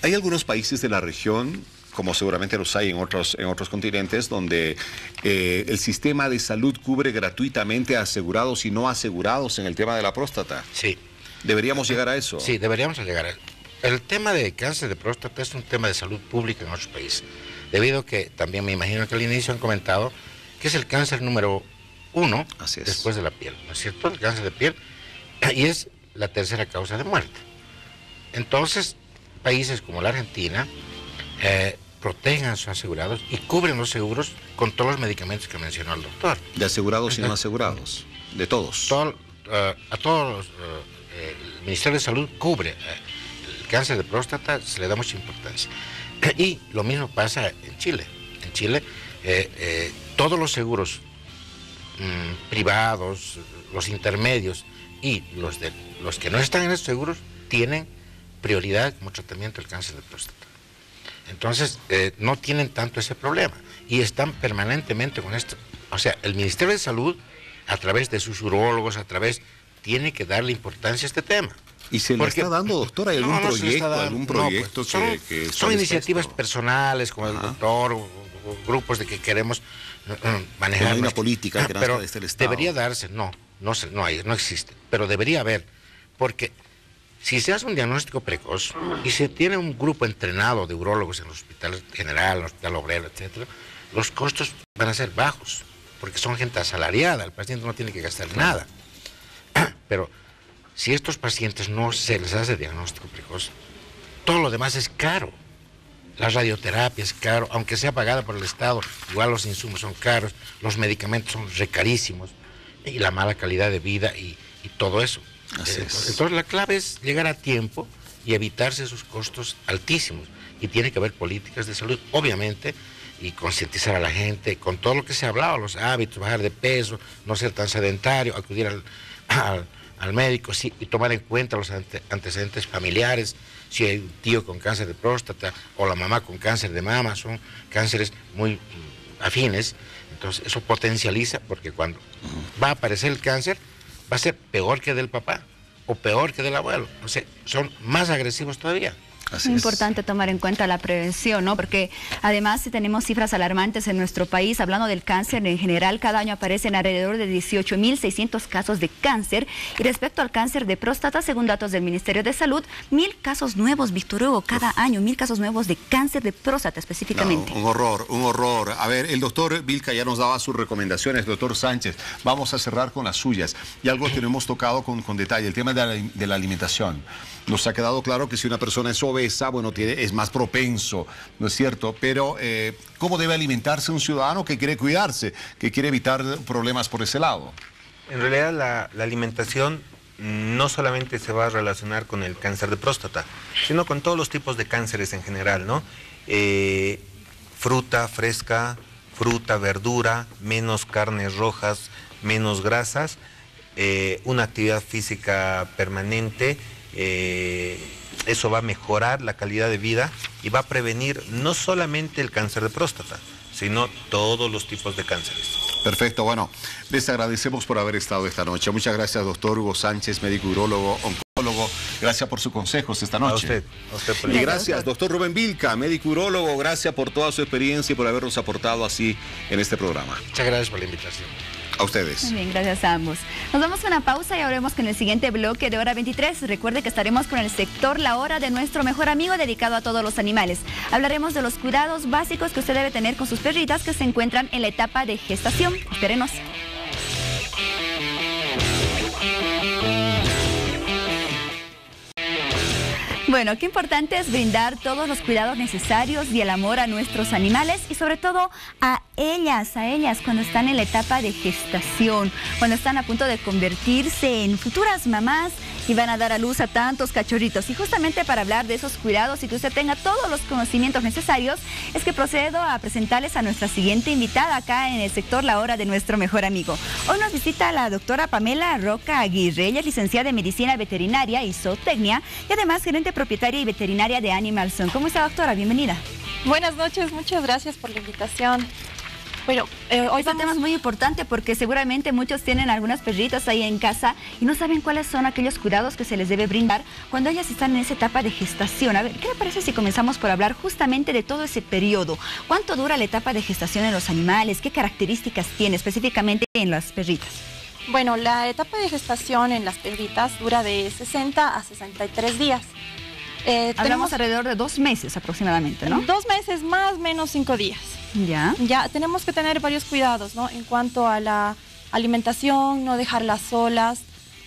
hay algunos países de la región, como seguramente los hay en otros continentes, donde el sistema de salud cubre gratuitamente a asegurados y no asegurados en el tema de la próstata. Sí. ¿Deberíamos llegar a eso? Sí, deberíamos llegar a eso. El tema de cáncer de próstata es un tema de salud pública en otros países, debido a que también me imagino que al inicio han comentado que es el cáncer número 1 después de la piel, ¿no es cierto? El cáncer de piel, y es la tercera causa de muerte. Entonces, países como la Argentina protegen a sus asegurados y cubren los seguros con todos los medicamentos que mencionó el doctor. De asegurados y no asegurados, de todos. A todos el Ministerio de Salud cubre el cáncer de próstata, se le da mucha importancia. Y lo mismo pasa en Chile. En Chile todos los seguros privados, los intermedios y los que no están en esos seguros tienen prioridad como tratamiento del cáncer de próstata. Entonces, no tienen tanto ese problema y están permanentemente con esto. O sea, el Ministerio de Salud, a través de sus urólogos, tiene que darle importancia a este tema. ¿Y se le está dando, doctor? ¿Hay algún proyecto? Son iniciativas personales, como el doctor, o grupos de que queremos manejar. No hay una política que pero desde el Estado. Debería darse, no existe, pero debería haber, porque si se hace un diagnóstico precoz y se tiene un grupo entrenado de urólogos en el Hospital General, en el Hospital Obrero, etcétera, los costos van a ser bajos, porque son gente asalariada, el paciente no tiene que gastar nada. Pero si a estos pacientes no se les hace diagnóstico precoz, todo lo demás es caro. La radioterapia es caro, aunque sea pagada por el Estado, igual los insumos son caros, los medicamentos son recarísimos, y la mala calidad de vida y todo eso. Entonces la clave es llegar a tiempo y evitarse esos costos altísimos. Y tiene que haber políticas de salud, obviamente, y concientizar a la gente con todo lo que se ha hablado, los hábitos, bajar de peso, no ser tan sedentario, acudir al médico, sí, y tomar en cuenta los antecedentes familiares. Si hay un tío con cáncer de próstata o la mamá con cáncer de mama, son cánceres muy afines, entonces eso potencializa, porque cuando va a aparecer el cáncer va a ser peor que del papá o peor que del abuelo, o sea, son más agresivos todavía. Es importante tomar en cuenta la prevención, ¿no? Porque además si tenemos cifras alarmantes en nuestro país, hablando del cáncer en general, cada año aparecen alrededor de 18.600 casos de cáncer. Y respecto al cáncer de próstata, según datos del Ministerio de Salud, 1.000 casos nuevos, Víctor Hugo, cada año, 1.000 casos nuevos de cáncer de próstata específicamente. No, un horror. A ver, el doctor Vilca ya nos daba sus recomendaciones, doctor Sánchez. Vamos a cerrar con las suyas. Y algo que no hemos tocado con detalle, el tema de la alimentación. Nos ha quedado claro que si una persona es obesa, bueno, es más propenso, ¿no es cierto? Pero, ¿cómo debe alimentarse un ciudadano que quiere cuidarse, que quiere evitar problemas por ese lado? En realidad, la alimentación no solamente se va a relacionar con el cáncer de próstata, sino con todos los tipos de cánceres en general, ¿no? Fruta fresca, fruta, verdura, menos carnes rojas, menos grasas, una actividad física permanente. Eso va a mejorar la calidad de vida y va a prevenir no solamente el cáncer de próstata, sino todos los tipos de cánceres. Perfecto, bueno, les agradecemos por haber estado esta noche. Muchas gracias, doctor Hugo Sánchez, médico urólogo, oncólogo. Gracias por sus consejos esta noche. A usted por y gracias, doctor Rubén Vilca, médico urólogo. Gracias por toda su experiencia y por habernos aportado así en este programa. Muchas gracias por la invitación. A ustedes. Muy bien, gracias a ambos. Nos vamos a una pausa y hablaremos con el siguiente bloque de Hora 23. Recuerde que estaremos con el sector La Hora de nuestro mejor amigo dedicado a todos los animales. Hablaremos de los cuidados básicos que usted debe tener con sus perritas que se encuentran en la etapa de gestación. Espérenos. Bueno, qué importante es brindar todos los cuidados necesarios y el amor a nuestros animales y sobre todo a ellas cuando están en la etapa de gestación, cuando están a punto de convertirse en futuras mamás y van a dar a luz a tantos cachorritos. Y justamente para hablar de esos cuidados y que usted tenga todos los conocimientos necesarios, es que procedo a presentarles a nuestra siguiente invitada acá en el sector La Hora de nuestro mejor amigo. Hoy nos visita la doctora Pamela Roca Aguirre. Ella es licenciada en Medicina Veterinaria y Zootecnia y además gerente propietaria y veterinaria de Animal Zone. ¿Cómo está, doctora? Bienvenida. Buenas noches, muchas gracias por la invitación. Bueno, hoy este tema es muy importante porque seguramente muchos tienen algunas perritas ahí en casa y no saben cuáles son aquellos cuidados que se les debe brindar cuando ellas están en esa etapa de gestación. A ver, ¿qué le parece si comenzamos por hablar justamente de todo ese periodo? ¿Cuánto dura la etapa de gestación en los animales? ¿Qué características tiene específicamente en las perritas? Bueno, la etapa de gestación en las perritas dura de 60 a 63 días. Hablamos alrededor de 2 meses aproximadamente, ¿no? 2 meses, más o menos 5 días. Ya tenemos que tener varios cuidados, ¿no? En cuanto a la alimentación, no dejarlas solas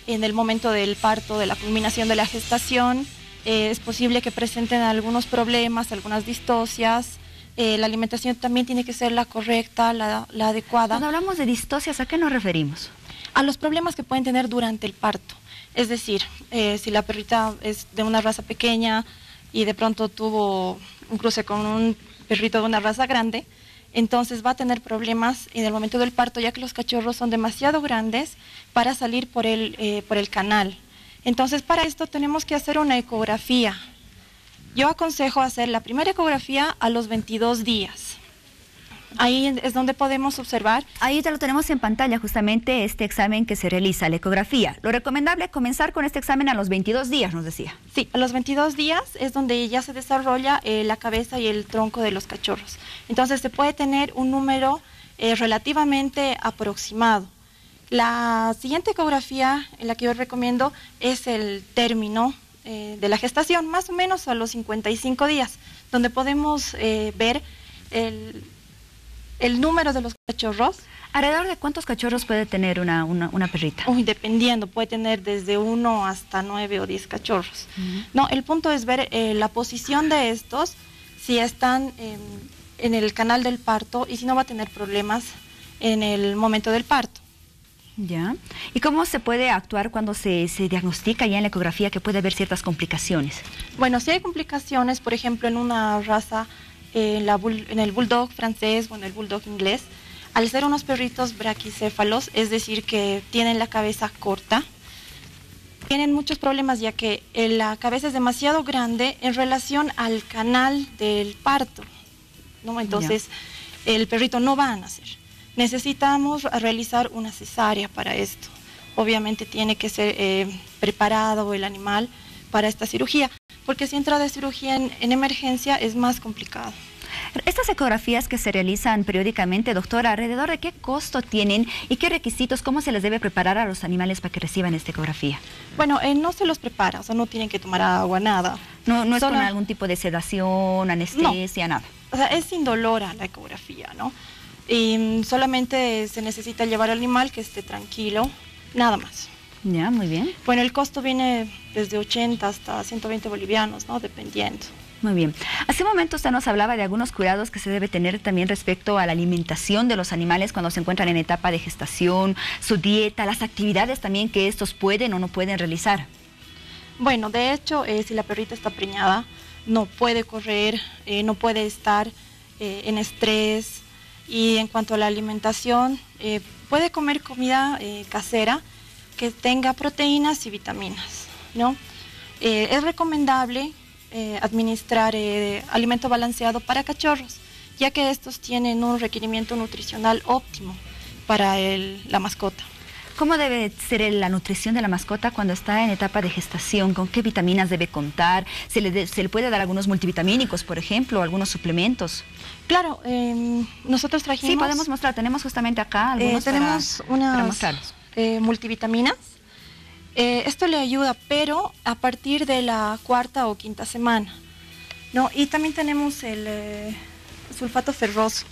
en el momento del parto, de la culminación de la gestación. Es posible que presenten algunos problemas, algunas distocias. La alimentación también tiene que ser la correcta, la adecuada. Cuando hablamos de distocias, ¿a qué nos referimos? A los problemas que pueden tener durante el parto. Es decir, si la perrita es de una raza pequeña y de pronto tuvo un cruce con un perrito de una raza grande, entonces va a tener problemas en el momento del parto, ya que los cachorros son demasiado grandes para salir por el canal. Entonces, para esto tenemos que hacer una ecografía. Yo aconsejo hacer la primera ecografía a los 22 días. Ahí es donde podemos observar. Ahí ya lo tenemos en pantalla, justamente este examen que se realiza, la ecografía. Lo recomendable es comenzar con este examen a los 22 días, nos decía. Sí, a los 22 días es donde ya se desarrolla la cabeza y el tronco de los cachorros. Entonces se puede tener un número relativamente aproximado. La siguiente ecografía, en la que yo recomiendo, es el término de la gestación, más o menos a los 55 días, donde podemos ver el número de los cachorros. ¿Alrededor de cuántos cachorros puede tener una perrita? Uy, dependiendo, puede tener desde 1 hasta 9 o 10 cachorros. No, el punto es ver la posición de estos, si están en el canal del parto y si no va a tener problemas en el momento del parto. Ya. ¿Y cómo se puede actuar cuando se diagnostica ya en la ecografía que puede haber ciertas complicaciones? Bueno, si hay complicaciones, por ejemplo, en una raza, en el bulldog francés o en el bulldog inglés, al ser unos perritos braquicéfalos, es decir, que tienen la cabeza corta, tienen muchos problemas ya que la cabeza es demasiado grande en relación al canal del parto, ¿no? Entonces, el perrito no va a nacer. Necesitamos realizar una cesárea para esto. Obviamente tiene que ser preparado el animal para esta cirugía, porque si entra de cirugía en emergencia es más complicado. Estas ecografías que se realizan periódicamente, doctora, ¿alrededor de qué costo tienen y qué requisitos, cómo se les debe preparar a los animales para que reciban esta ecografía? Bueno, no se los prepara, o sea, no tienen que tomar agua, nada. No es con algún tipo de sedación, anestesia, nada. O sea, es indolora la ecografía, ¿no? Y solamente se necesita llevar al animal que esté tranquilo, nada más. Ya, muy bien. Bueno, el costo viene desde 80 hasta 120 bolivianos, ¿no? Dependiendo. Muy bien. Hace un momento usted nos hablaba de algunos cuidados que se debe tener también respecto a la alimentación de los animales cuando se encuentran en etapa de gestación, su dieta, las actividades también que estos pueden o no pueden realizar. Bueno, de hecho, si la perrita está preñada, no puede correr, no puede estar en estrés. Y en cuanto a la alimentación, puede comer comida casera que tenga proteínas y vitaminas, ¿no? Es recomendable administrar alimento balanceado para cachorros, ya que estos tienen un requerimiento nutricional óptimo para la mascota. ¿Cómo debe ser la nutrición de la mascota cuando está en etapa de gestación? ¿Con qué vitaminas debe contar? ¿Se le puede dar algunos multivitamínicos, por ejemplo, o algunos suplementos? Claro, nosotros trajimos... Sí, podemos mostrar. Tenemos justamente acá algunos tenemos para mostrarlos. Multivitaminas. Esto le ayuda, pero a partir de la 4ª o 5ª semana, ¿no? Y también tenemos el sulfato ferroso.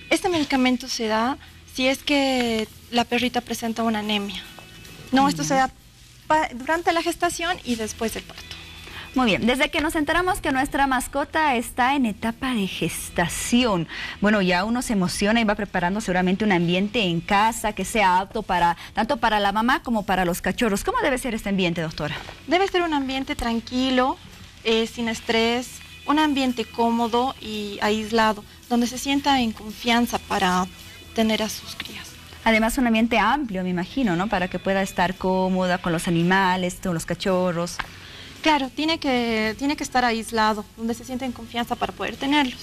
Este medicamento se da si es que la perrita presenta una anemia. No, esto se da durante la gestación y después del parto. Muy bien, desde que nos enteramos que nuestra mascota está en etapa de gestación, bueno, ya uno se emociona y va preparando seguramente un ambiente en casa que sea apto tanto para la mamá como para los cachorros. ¿Cómo debe ser este ambiente, doctora? Debe ser un ambiente tranquilo, sin estrés, un ambiente cómodo y aislado, donde se sienta en confianza para tener a sus crías. Además, un ambiente amplio, me imagino, ¿no? Para que pueda estar cómoda con los animales, con los cachorros. Claro, tiene que estar aislado, donde se sienta en confianza para poder tenerlos.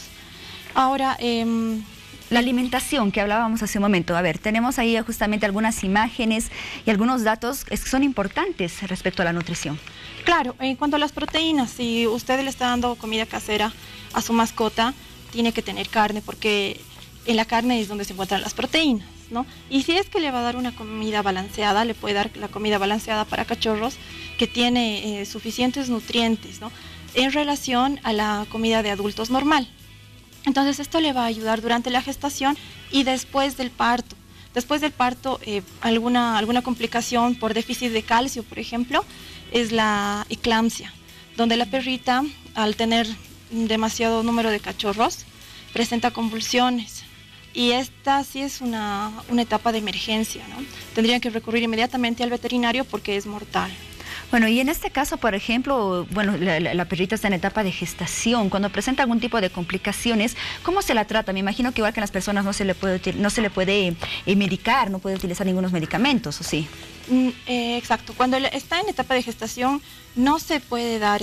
Ahora, la alimentación que hablábamos hace un momento. A ver, tenemos ahí justamente algunas imágenes y algunos datos que son importantes respecto a la nutrición. Claro, en cuanto a las proteínas, si usted le está dando comida casera a su mascota, tiene que tener carne, porque en la carne es donde se encuentran las proteínas, ¿no? Y si es que le va a dar una comida balanceada, le puede dar la comida balanceada para cachorros que tiene suficientes nutrientes, ¿no? En relación a la comida de adultos normal. Entonces esto le va a ayudar durante la gestación y después del parto. Después del parto, alguna complicación por déficit de calcio, por ejemplo, es la eclampsia, donde la perrita, al tener demasiado número de cachorros, presenta convulsiones. Y esta sí es una etapa de emergencia, ¿no? Tendrían que recurrir inmediatamente al veterinario porque es mortal. Bueno, y en este caso, por ejemplo, bueno, la perrita está en etapa de gestación. Cuando presenta algún tipo de complicaciones, ¿cómo se la trata? Me imagino que igual que a las personas no se le puede medicar, no puede utilizar ningunos medicamentos, ¿o sí? Exacto. Cuando está en etapa de gestación, no se puede dar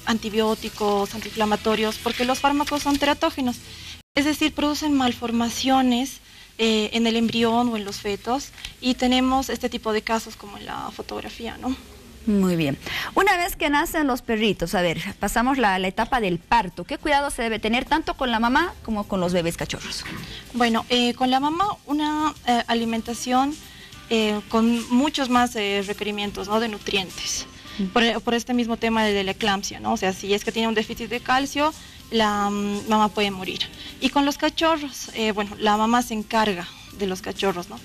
antibióticos, antiinflamatorios, porque los fármacos son teratógenos. Es decir, producen malformaciones en el embrión o en los fetos, y tenemos este tipo de casos como en la fotografía, ¿no? Muy bien. Una vez que nacen los perritos, a ver, pasamos la etapa del parto. ¿Qué cuidado se debe tener tanto con la mamá como con los bebés cachorros? Bueno, con la mamá una alimentación con muchos más requerimientos, ¿no?, de nutrientes. Por este mismo tema de la eclampsia, ¿no? O sea, si es que tiene un déficit de calcio, la mamá puede morir. Y con los cachorros, bueno, la mamá se encarga de los cachorros, ¿no?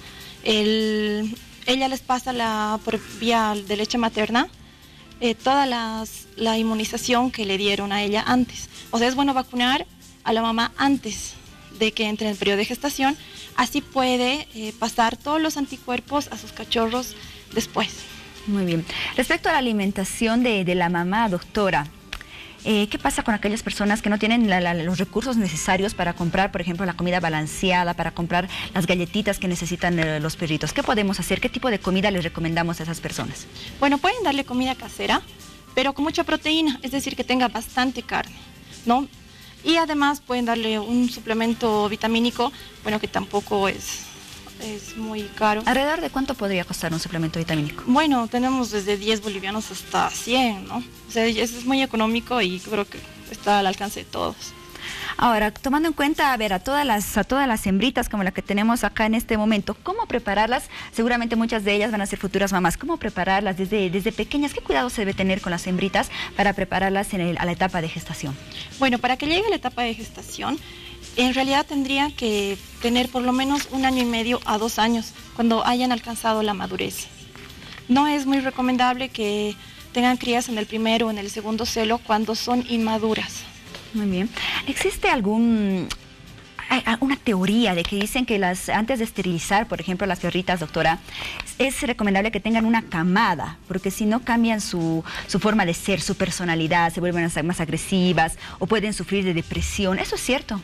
Ella les pasa por vía de leche materna toda la inmunización que le dieron a ella antes. O sea, es bueno vacunar a la mamá antes de que entre en el periodo de gestación, así puede pasar todos los anticuerpos a sus cachorros después. Muy bien. Respecto a la alimentación de la mamá, doctora, ¿qué pasa con aquellas personas que no tienen los recursos necesarios para comprar, por ejemplo, la comida balanceada, para comprar las galletitas que necesitan los perritos? ¿Qué podemos hacer? ¿Qué tipo de comida les recomendamos a esas personas? Bueno, pueden darle comida casera, pero con mucha proteína, es decir, que tenga bastante carne, ¿no? Y además pueden darle un suplemento vitamínico, bueno, que tampoco es muy caro. ¿Alrededor de cuánto podría costar un suplemento vitamínico? Bueno, tenemos desde 10 bolivianos hasta 100, ¿no? O sea, eso es muy económico y creo que está al alcance de todos. Ahora, tomando en cuenta, a ver, a todas las hembritas como la que tenemos acá en este momento, ¿cómo prepararlas? Seguramente muchas de ellas van a ser futuras mamás. ¿Cómo prepararlas desde pequeñas? ¿Qué cuidado se debe tener con las hembritas para prepararlas a la etapa de gestación? Bueno, para que llegue a la etapa de gestación, en realidad tendría que tener por lo menos 1 año y medio a 2 años cuando hayan alcanzado la madurez. No es muy recomendable que tengan crías en el primero o en el segundo celo cuando son inmaduras. Muy bien. ¿Existe alguna teoría de que dicen que antes de esterilizar, por ejemplo, las perritas, doctora, es recomendable que tengan una camada, porque si no cambian su forma de ser, su personalidad, se vuelven más agresivas o pueden sufrir de depresión? ¿Eso es cierto?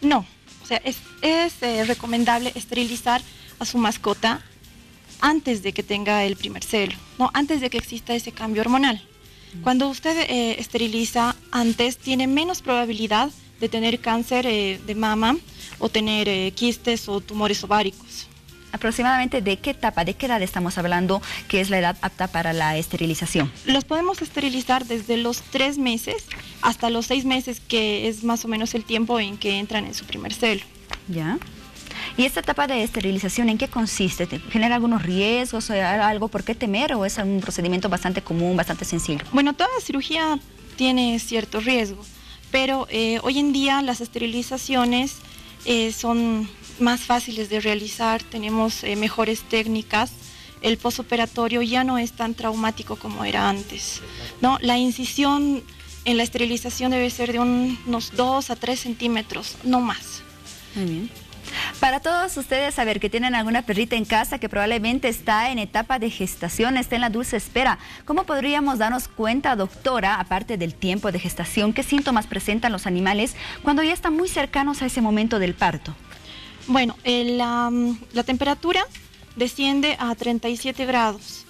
No, o sea, es recomendable esterilizar a su mascota antes de que tenga el primer celo, ¿no? Antes de que exista ese cambio hormonal. Cuando usted esteriliza antes, tiene menos probabilidad de tener cáncer de mama o tener quistes o tumores ováricos. ¿Aproximadamente de qué etapa, de qué edad estamos hablando que es la edad apta para la esterilización? Los podemos esterilizar desde los 3 meses hasta los 6 meses, que es más o menos el tiempo en que entran en su primer celo. ¿Ya? ¿Y esta etapa de esterilización en qué consiste? ¿Genera algunos riesgos, algo por qué temer, o es un procedimiento bastante común, bastante sencillo? Bueno, toda cirugía tiene cierto riesgo, pero hoy en día las esterilizaciones son más fáciles de realizar, tenemos mejores técnicas, el posoperatorio ya no es tan traumático como era antes, ¿no? La incisión en la esterilización debe ser de unos 2 a 3 centímetros, no más. Muy bien. Para todos ustedes, saber que tienen alguna perrita en casa que probablemente está en etapa de gestación, está en la dulce espera, ¿cómo podríamos darnos cuenta, doctora, aparte del tiempo de gestación, qué síntomas presentan los animales cuando ya están muy cercanos a ese momento del parto? Bueno, la temperatura desciende a 37 grados.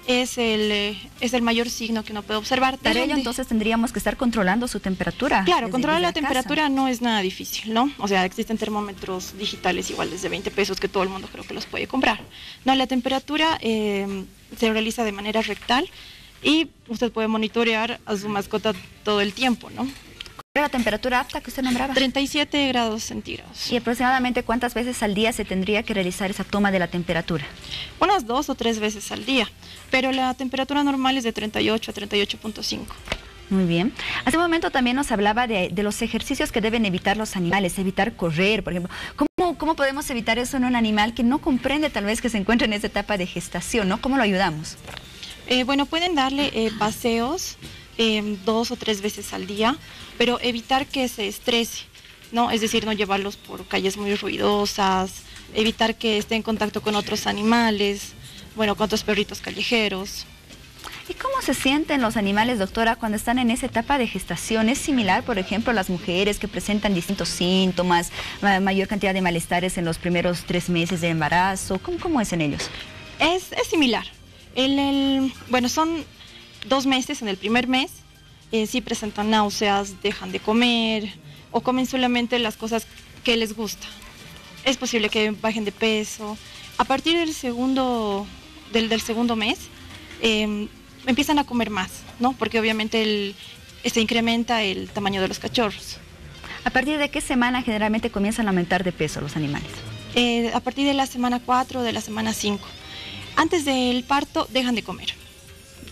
Es el mayor signo que uno puede observar. Para ello, entonces, tendríamos que estar controlando su temperatura. Claro, controlar la temperatura no es nada difícil, ¿no? O sea, existen termómetros digitales iguales de 20 pesos que todo el mundo creo que los puede comprar. No, la temperatura se realiza de manera rectal y usted puede monitorear a su mascota todo el tiempo, ¿no? ¿Cuál era la temperatura apta que usted nombraba? 37 grados centígrados. ¿Y aproximadamente cuántas veces al día se tendría que realizar esa toma de la temperatura? Unas 2 o 3 veces al día, pero la temperatura normal es de 38 a 38.5. Muy bien. Hace un momento también nos hablaba de los ejercicios que deben evitar los animales, evitar correr, por ejemplo. ¿Cómo podemos evitar eso en un animal que no comprende tal vez que se encuentra en esa etapa de gestación, ¿no? ¿Cómo lo ayudamos? Bueno, pueden darle paseos 2 o 3 veces al día, pero evitar que se estrese, ¿no? Es decir, no llevarlos por calles muy ruidosas, evitar que esté en contacto con otros animales, bueno, con otros perritos callejeros. ¿Y cómo se sienten los animales, doctora, cuando están en esa etapa de gestación? ¿Es similar, por ejemplo, a las mujeres que presentan distintos síntomas, mayor cantidad de malestares en los primeros 3 meses de embarazo? ¿Cómo es en ellos? Es similar. Bueno, son 2 meses. En el primer mes sí presentan náuseas, dejan de comer o comen solamente las cosas que les gusta. Es posible que bajen de peso. A partir del segundo mes empiezan a comer más, ¿no? Porque obviamente se incrementa el tamaño de los cachorros. ¿A partir de qué semana generalmente comienzan a aumentar de peso los animales? A partir de la semana 4 o de la semana 5. Antes del parto dejan de comer.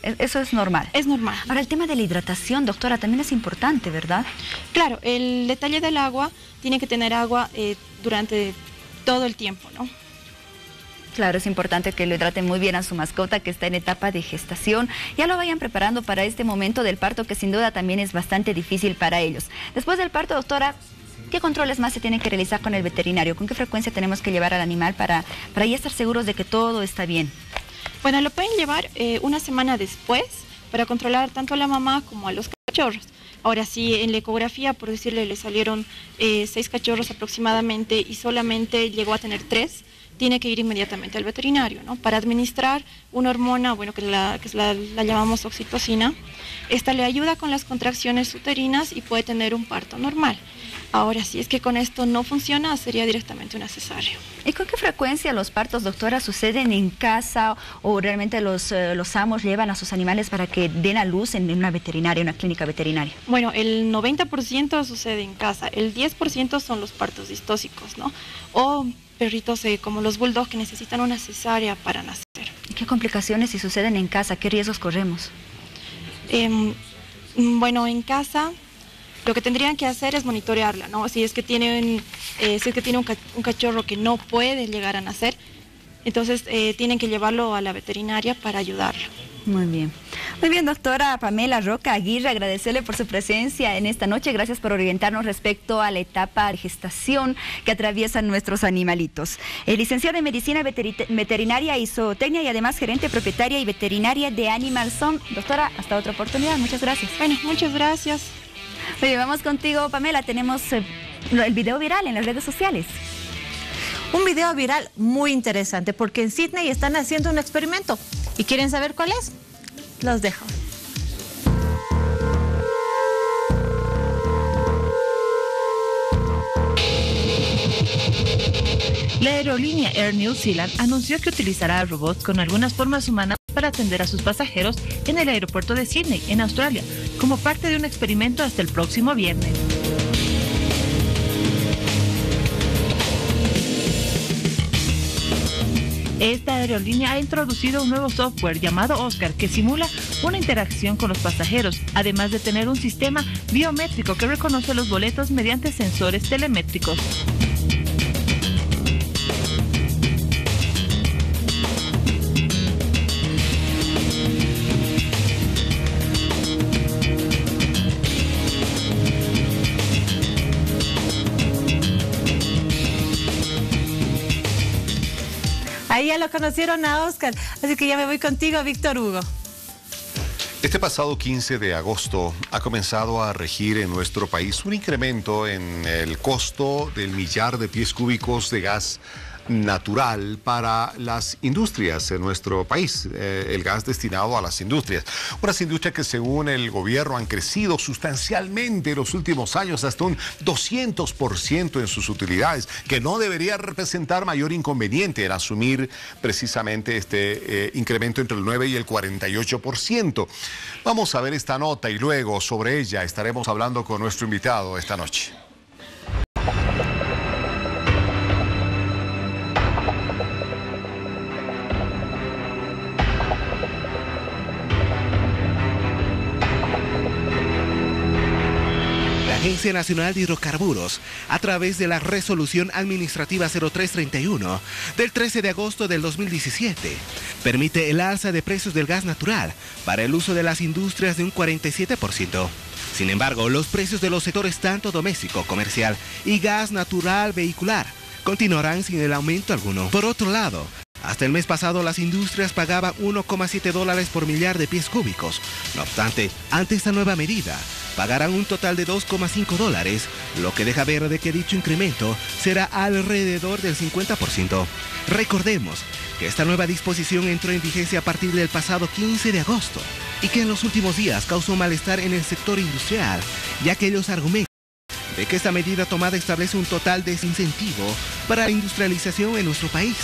Eso es normal. Es normal. Ahora, el tema de la hidratación, doctora, también es importante, ¿verdad? Claro, el detalle del agua, tiene que tener agua durante todo el tiempo, ¿no? Claro, es importante que lo hidraten muy bien a su mascota que está en etapa de gestación. Ya lo vayan preparando para este momento del parto que sin duda también es bastante difícil para ellos. Después del parto, doctora, ¿qué controles más se tienen que realizar con el veterinario? ¿Con qué frecuencia tenemos que llevar al animal para ya estar seguros de que todo está bien? Bueno, lo pueden llevar una semana después para controlar tanto a la mamá como a los cachorros. Ahora, si en la ecografía, por decirle, le salieron 6 cachorros aproximadamente y solamente llegó a tener 3, tiene que ir inmediatamente al veterinario, ¿no? Para administrar una hormona, bueno, que la llamamos oxitocina. Esta le ayuda con las contracciones uterinas y puede tener un parto normal. Ahora, si es que con esto no funciona, sería directamente una cesárea. ¿Y con qué frecuencia los partos, doctora, suceden en casa o realmente los amos llevan a sus animales para que den a luz en una veterinaria, una clínica veterinaria? Bueno, el 90% sucede en casa, el 10% son los partos distóxicos, ¿no? O perritos como los bulldog que necesitan una cesárea para nacer. ¿Y qué complicaciones si suceden en casa? ¿Qué riesgos corremos? Bueno, en casa lo que tendrían que hacer es monitorearla, ¿no? Si es que tiene un cachorro que no puede llegar a nacer, entonces tienen que llevarlo a la veterinaria para ayudarlo. Muy bien. Muy bien, doctora Pamela Roca Aguirre, agradecerle por su presencia en esta noche. Gracias por orientarnos respecto a la etapa de gestación que atraviesan nuestros animalitos. Licenciada en Medicina Veterinaria y Zootecnia y además gerente propietaria y veterinaria de Animal Zone. Doctora, hasta otra oportunidad. Muchas gracias. Bueno, muchas gracias. Oye, vamos contigo, Pamela. Tenemos el video viral en las redes sociales. Un video viral muy interesante porque en Sydney están haciendo un experimento. ¿Y quieren saber cuál es? Los dejo. La aerolínea Air New Zealand anunció que utilizará robots con algunas formas humanas para atender a sus pasajeros en el aeropuerto de Sydney, en Australia, como parte de un experimento hasta el próximo viernes. Esta aerolínea ha introducido un nuevo software llamado Oscar que simula una interacción con los pasajeros, además de tener un sistema biométrico que reconoce los boletos mediante sensores telemétricos. Ahí ya lo conocieron a Oscar, así que ya me voy contigo, Víctor Hugo. Este pasado 15 de agosto ha comenzado a regir en nuestro país un incremento en el costo del millar de pies cúbicos de gas natural para las industrias en nuestro país, el gas destinado a las industrias. Unas industrias que según el gobierno han crecido sustancialmente en los últimos años, hasta un 200% en sus utilidades, que no debería representar mayor inconveniente en asumir precisamente este incremento entre el 9 y el 48%. Vamos a ver esta nota y luego sobre ella estaremos hablando con nuestro invitado esta noche. Agencia Nacional de Hidrocarburos, a través de la Resolución Administrativa 0331 del 13 de agosto del 2017, permite el alza de precios del gas natural para el uso de las industrias de un 47%. Sin embargo, los precios de los sectores tanto doméstico, comercial y gas natural vehicular continuarán sin el aumento alguno. Por otro lado, Hasta el mes pasado las industrias pagaban $1,7 por millar de pies cúbicos. No obstante, ante esta nueva medida, pagarán un total de $2,5, lo que deja ver de que dicho incremento será alrededor del 50%. Recordemos que esta nueva disposición entró en vigencia a partir del pasado 15 de agosto y que en los últimos días causó malestar en el sector industrial, ya que ellos argumentan de que esta medida tomada establece un total desincentivo para la industrialización en nuestro país,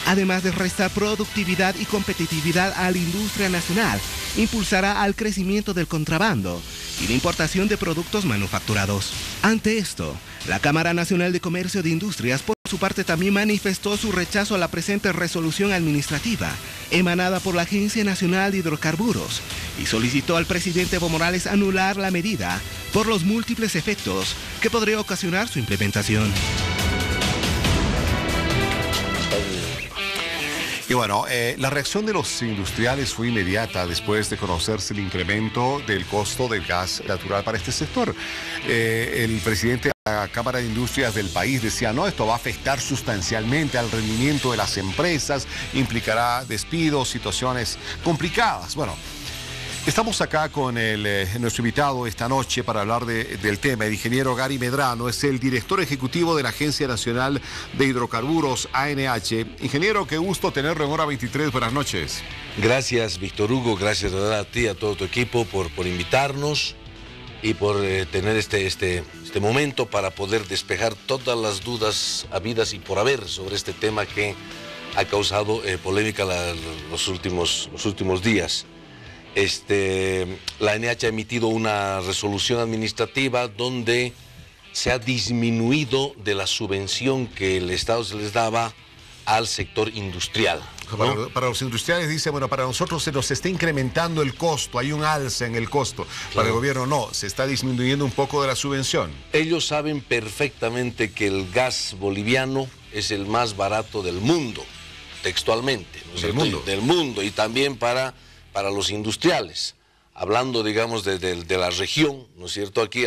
además de restar productividad y competitividad a la industria nacional, impulsará al crecimiento del contrabando y la importación de productos manufacturados. Ante esto, la Cámara Nacional de Comercio de Industrias por su parte también manifestó su rechazo a la presente resolución administrativa emanada por la Agencia Nacional de Hidrocarburos y solicitó al presidente Evo Morales anular la medida por los múltiples efectos que podría ocasionar su implementación. Y bueno, la reacción de los industriales fue inmediata después de conocerse el incremento del costo del gas natural para este sector. El presidente de la Cámara de Industrias del país decía, no, esto va a afectar sustancialmente al rendimiento de las empresas, implicará despidos, situaciones complicadas. Bueno, estamos acá con nuestro invitado esta noche para hablar del tema. El ingeniero Gary Medrano es el director ejecutivo de la Agencia Nacional de Hidrocarburos, ANH. Ingeniero, qué gusto tenerlo en Hora 23. Buenas noches. Gracias, Víctor Hugo. Gracias a ti, a todo tu equipo por invitarnos y por tener este momento para poder despejar todas las dudas habidas y por haber sobre este tema que ha causado polémica los últimos días. La ANH ha emitido una resolución administrativa donde se ha disminuido de la subvención que el Estado se les daba al sector industrial, ¿no? Para los industriales dice, bueno, para nosotros se nos está incrementando el costo, hay un alza en el costo. Claro. Para el gobierno no, se está disminuyendo un poco de la subvención. Ellos saben perfectamente que el gas boliviano es el más barato del mundo, textualmente, ¿no es cierto? Del mundo, y también para los industriales, hablando, digamos, de la región, ¿no es cierto? Aquí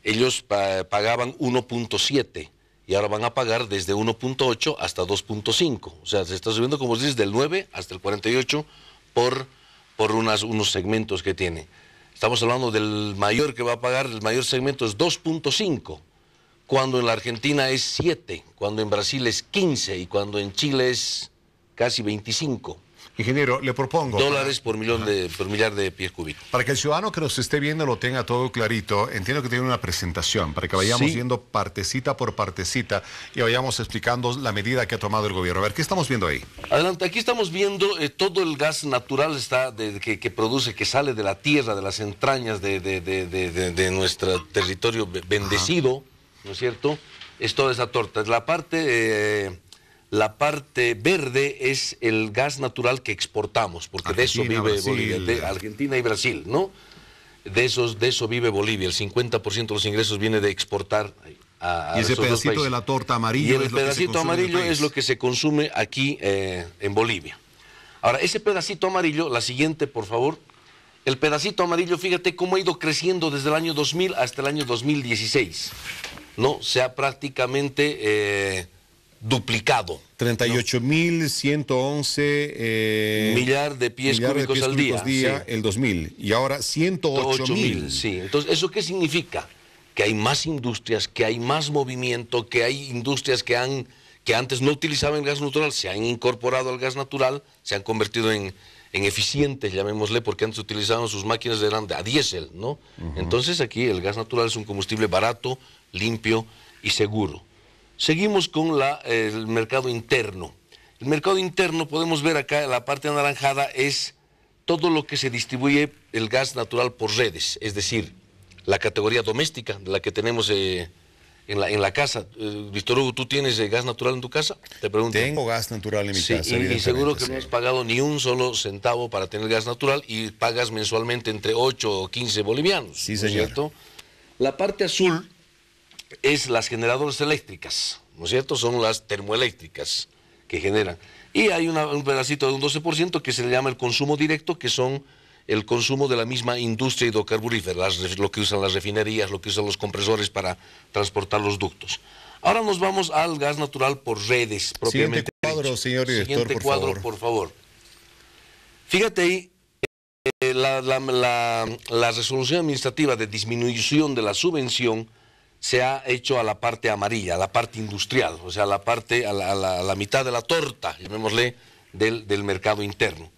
ellos pagaban 1.7 y ahora van a pagar desde 1.8 hasta 2.5. O sea, se está subiendo, como dices, del 9 hasta el 48 por unos segmentos que tiene. Estamos hablando del mayor que va a pagar, el mayor segmento es 2.5, cuando en la Argentina es 7, cuando en Brasil es 15 y cuando en Chile es casi 25. Ingeniero, le propongo... Dólares por millar de pies cúbicos. Para que el ciudadano que nos esté viendo lo tenga todo clarito, entiendo que tiene una presentación, para que vayamos viendo partecita por partecita y vayamos explicando la medida que ha tomado el gobierno. A ver, ¿qué estamos viendo ahí? Adelante, aquí estamos viendo todo el gas natural que produce, que sale de la tierra, de las entrañas de nuestro territorio bendecido, ¿no es cierto? Es toda esa torta. La parte verde es el gas natural que exportamos, porque Argentina, de eso vive Bolivia, de Argentina y Brasil, ¿no? De eso vive Bolivia, el 50% de los ingresos viene de exportar a y ese pedacito de la torta amarillo. Y el pedacito amarillo es lo que se consume aquí en Bolivia. Ahora, ese pedacito amarillo, la siguiente, por favor. El pedacito amarillo, fíjate cómo ha ido creciendo desde el año 2000 hasta el año 2016, ¿no? Se ha prácticamente... duplicado. 38.111 millar de pies cúbicos al día. Sí. El 2000. Y ahora 108.000. Sí. Entonces, ¿eso qué significa? Que hay más industrias, que hay más movimiento, que hay industrias que antes no utilizaban el gas natural, se han incorporado al gas natural, se han convertido en eficientes, llamémosle, porque antes utilizaban sus máquinas eran a diésel, ¿no? Entonces, aquí el gas natural es un combustible barato, limpio y seguro. Seguimos con el mercado interno. El mercado interno, podemos ver acá, la parte anaranjada es todo lo que se distribuye el gas natural por redes, es decir, la categoría doméstica, de la que tenemos en la casa. Víctor Hugo, ¿tú tienes gas natural en tu casa? Te pregunto. Tengo gas natural en mi casa. Y seguro que no has pagado ni un solo centavo para tener gas natural y pagas mensualmente entre 8 o 15 bolivianos. Sí, señor. ¿No es cierto? La parte azul es las generadoras eléctricas, ¿no es cierto? Son las termoeléctricas que generan. Y hay un pedacito de un 12% que se le llama el consumo directo, que son el consumo de la misma industria hidrocarburífera, lo que usan las refinerías, lo que usan los compresores para transportar los ductos. Ahora nos vamos al gas natural por redes, propiamente. Siguiente cuadro, cuadro, señor director, siguiente por cuadro, favor. por favor. Fíjate ahí, la resolución administrativa de disminución de la subvención se ha hecho a la parte amarilla, a la parte industrial, o sea, a la parte, a la mitad de la torta, llamémosle, del mercado interno.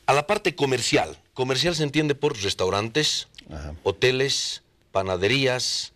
A la parte comercial, comercial se entiende por restaurantes, hoteles, panaderías,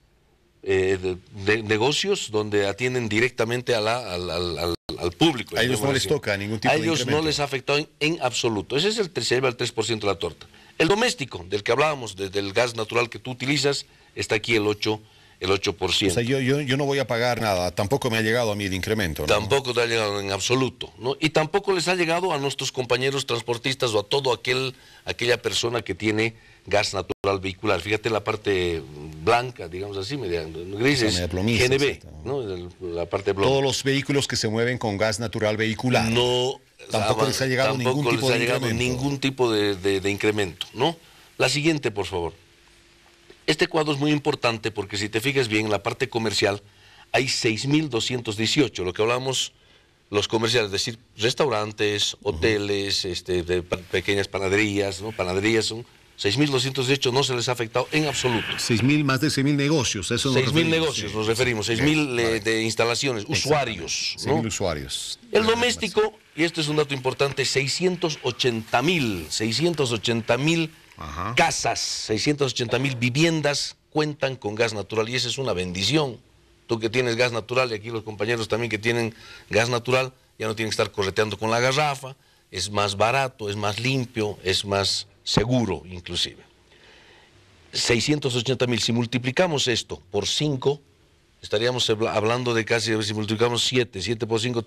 negocios donde atienden directamente al público. A ellos no les toca ningún tipo de incremento. A ellos no les ha afectado en absoluto. Ese es se lleva el 3% de la torta. El doméstico, del que hablábamos, desde el gas natural que tú utilizas, está aquí el 8%. O sea, yo no voy a pagar nada, tampoco me ha llegado a mí el incremento, ¿no? Tampoco te ha llegado en absoluto, ¿no? Y tampoco les ha llegado a nuestros compañeros transportistas o a todo aquella persona que tiene gas natural vehicular. Fíjate la parte blanca, digamos así, media gris, es GNV, ¿no? La parte blanca. Todos los vehículos que se mueven con gas natural vehicular. No, tampoco les ha llegado ningún tipo de incremento, ¿no? La siguiente, por favor. Este cuadro es muy importante porque si te fijas bien, en la parte comercial hay 6.218, lo que hablamos los comerciales, es decir, restaurantes, hoteles, pequeñas panaderías, ¿no? Panaderías son 6.218, no se les ha afectado en absoluto. Más de 6.000 negocios, eso 6.000 negocios, nos referimos, 6.000 de instalaciones, usuarios, ¿no? 6.000 usuarios. El doméstico, y este es un dato importante, 680.000 casas, 680.000 viviendas cuentan con gas natural y esa es una bendición. Tú que tienes gas natural y aquí los compañeros también que tienen gas natural ya no tienen que estar correteando con la garrafa, es más barato, es más limpio, es más seguro inclusive. 680.000, si multiplicamos esto por 5, estaríamos hablando de casi, si multiplicamos 7 por 5,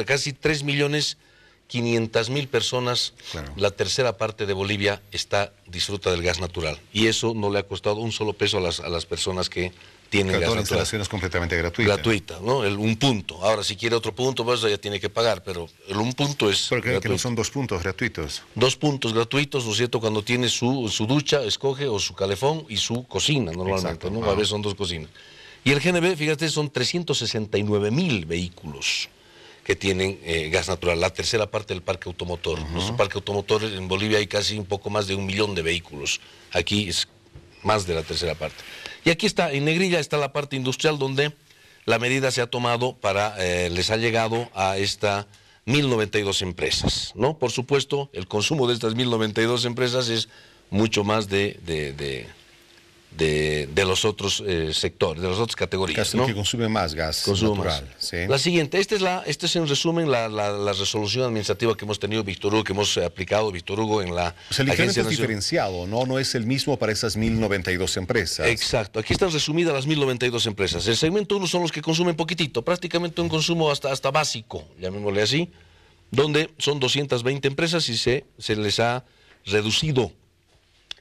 casi 3.500.000 personas, claro. La tercera parte de Bolivia disfruta del gas natural. Y eso no le ha costado un solo peso a las personas que tienen gas natural. La instalación es completamente gratuita. Gratuita, ¿no? Un punto. Ahora, si quiere otro punto, pues ya tiene que pagar, pero un punto es ¿Pero creen que no son 2 puntos gratuitos? 2 puntos gratuitos, ¿no es cierto? Cuando tiene su ducha, escoge, o su calefón y su cocina, normalmente, exacto, ¿no? A veces son 2 cocinas. Y el GNV, fíjate, son 369.000 vehículos que tienen gas natural, la tercera parte del parque automotor. Nuestro parque automotor en Bolivia hay casi un poco más de 1 millón de vehículos. Aquí es más de la tercera parte. Y aquí está, en negrilla está la parte industrial donde la medida se ha tomado les ha llegado a esta 1.092 empresas, ¿no? Por supuesto, el consumo de estas 1.092 empresas es mucho más de los otros sectores, de las otras categorías, ¿no? Que consume más gas natural. ¿Sí? La siguiente, este es en resumen la resolución administrativa que hemos tenido, Víctor Hugo, que hemos aplicado, Víctor Hugo, en la o sea, el incremento es diferenciado, ¿no? No es el mismo para esas 1.092 empresas. Exacto, aquí están resumidas las 1.092 empresas. El segmento 1 son los que consumen poquitito, prácticamente un consumo hasta básico, llamémosle así, donde son 220 empresas y se les ha reducido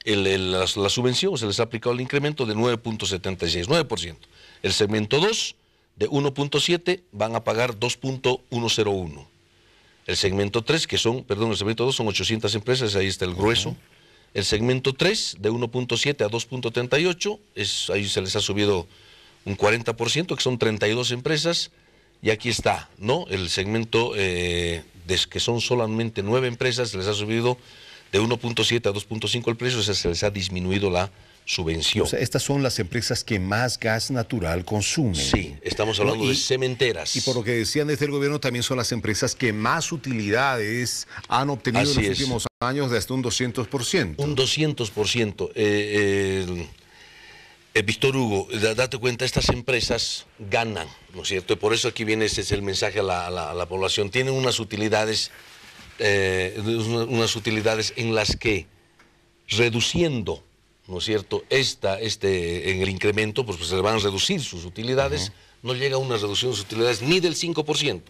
la subvención, se les ha aplicado el incremento de 9.76, 9%. El segmento 2, de 1.7, van a pagar 2.101. El segmento 3, el segmento 2 son 800 empresas, ahí está el grueso. El segmento 3, de 1.7 a 2.38, ahí se les ha subido un 40%, que son 32 empresas. Y aquí está, ¿no? El segmento, que son solamente 9 empresas, se les ha subido de 1.7 a 2.5 el precio, o sea, se les ha disminuido la subvención. O sea, estas son las empresas que más gas natural consumen. Sí, estamos hablando de cementeras. Y por lo que decían desde el gobierno, también son las empresas que más utilidades han obtenido en los últimos años, de hasta un 200%. Un 200%. Víctor Hugo, date cuenta, estas empresas ganan, ¿no es cierto? Y por eso aquí viene, ese es el mensaje a la población. Tienen unas utilidades en las que reduciendo, ¿no es cierto?, en el incremento, pues se le van a reducir sus utilidades, no llega a una reducción de sus utilidades ni del 5%.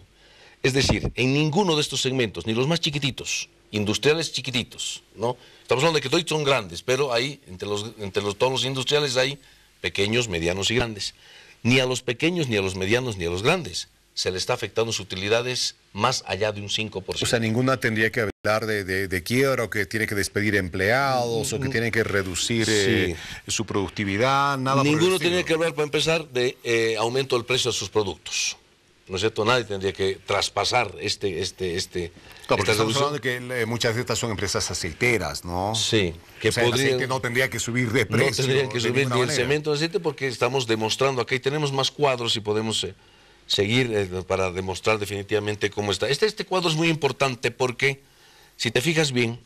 Es decir, en ninguno de estos segmentos, ni los más chiquititos, industriales chiquititos, ¿no? Estamos hablando de que todos son grandes, pero ahí, todos los industriales hay pequeños, medianos y grandes. Ni a los pequeños, ni a los medianos, ni a los grandes se le está afectando sus utilidades más allá de un 5%. O sea, ninguna tendría que hablar de quiebra, o que tiene que despedir empleados, o que tiene que reducir su productividad, nada. Ninguno tiene que hablar, para empezar, de aumento del precio de sus productos. ¿no es cierto? Nadie tendría que traspasar Claro, porque estamos hablando de que muchas de estas son empresas aceiteras, ¿no? Sí, que o sea, podrían, el aceite no tendría que subir de precio. No tendría que subir ni el manera. cemento de aceite, porque estamos demostrando, acá y tenemos más cuadros y podemos seguir para demostrar definitivamente cómo está. Este cuadro es muy importante porque, si te fijas bien,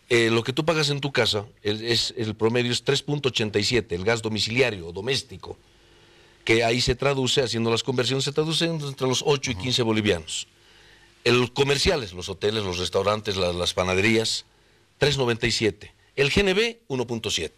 lo que tú pagas en tu casa, el promedio es 3.87, el gas domiciliario o doméstico, que ahí se traduce, haciendo las conversiones, se traduce entre los 8 y 15 bolivianos. El comerciales, los hoteles, los restaurantes, las panaderías, 3.97. El GNB, 1.7.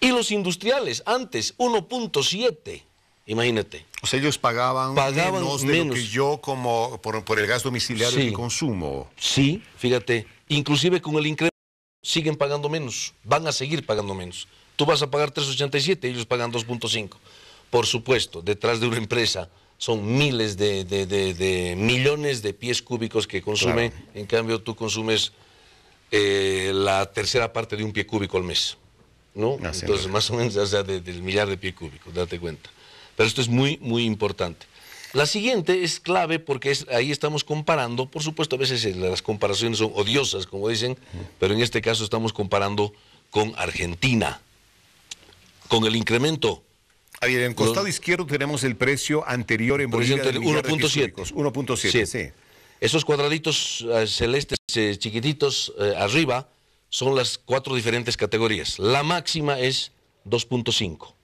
Y los industriales, antes, 1.7. Imagínate. O sea, ellos pagaban menos de lo que yo como por el gas domiciliario que consumo. Sí, fíjate, inclusive con el incremento siguen pagando menos, van a seguir pagando menos. Tú vas a pagar 3.87, ellos pagan 2.5. Por supuesto, detrás de una empresa son miles de millones de pies cúbicos que consumen, claro. En cambio tú consumes la tercera parte de un pie cúbico al mes, ¿no? Entonces, más o menos, o sea, del millar de pie cúbicos, date cuenta. Pero esto es muy, muy importante. La siguiente es clave porque ahí estamos comparando, por supuesto a veces las comparaciones son odiosas, como dicen, pero en este caso estamos comparando con Argentina, con el incremento. En el costado izquierdo tenemos el precio anterior en Bolivia de 1.7. 1.7, sí. Esos cuadraditos celestes chiquititos arriba son las 4 diferentes categorías. La máxima es 2.5,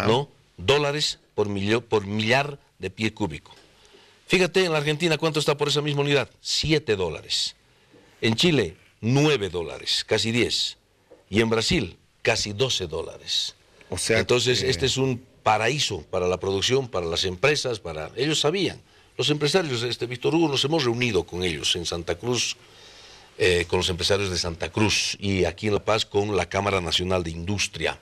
¿no? Dólares por millar de pie cúbico. Fíjate en la Argentina cuánto está por esa misma unidad, $7. En Chile, $9, casi 10. Y en Brasil, casi $12. O sea, entonces este es un paraíso para la producción, para las empresas, ellos sabían. Los empresarios, Víctor Hugo, nos hemos reunido con ellos en Santa Cruz, con los empresarios de Santa Cruz y aquí en La Paz con la Cámara Nacional de Industria,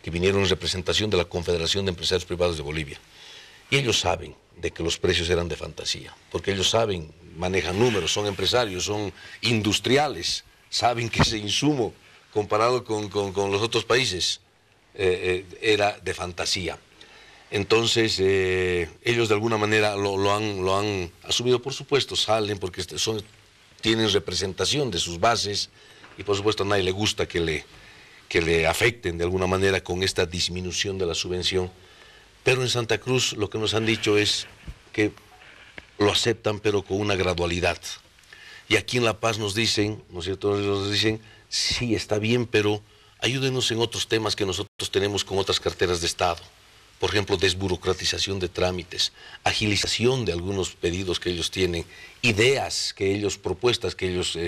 que vinieron en representación de la Confederación de Empresarios Privados de Bolivia. Y ellos saben de que los precios eran de fantasía, porque ellos saben, manejan números, son empresarios, son industriales, saben que ese insumo comparado con los otros países era de fantasía. Entonces, ellos de alguna manera lo han asumido, por supuesto, salen porque tienen representación de sus bases y por supuesto a nadie le gusta que le afecten de alguna manera con esta disminución de la subvención. Pero en Santa Cruz lo que nos han dicho es que lo aceptan pero con una gradualidad. Y aquí en La Paz nos dicen, ¿no es cierto? Nos dicen, sí, está bien, pero ayúdenos en otros temas que nosotros tenemos con otras carteras de Estado. Por ejemplo, desburocratización de trámites, agilización de algunos pedidos que ellos tienen, propuestas que ellos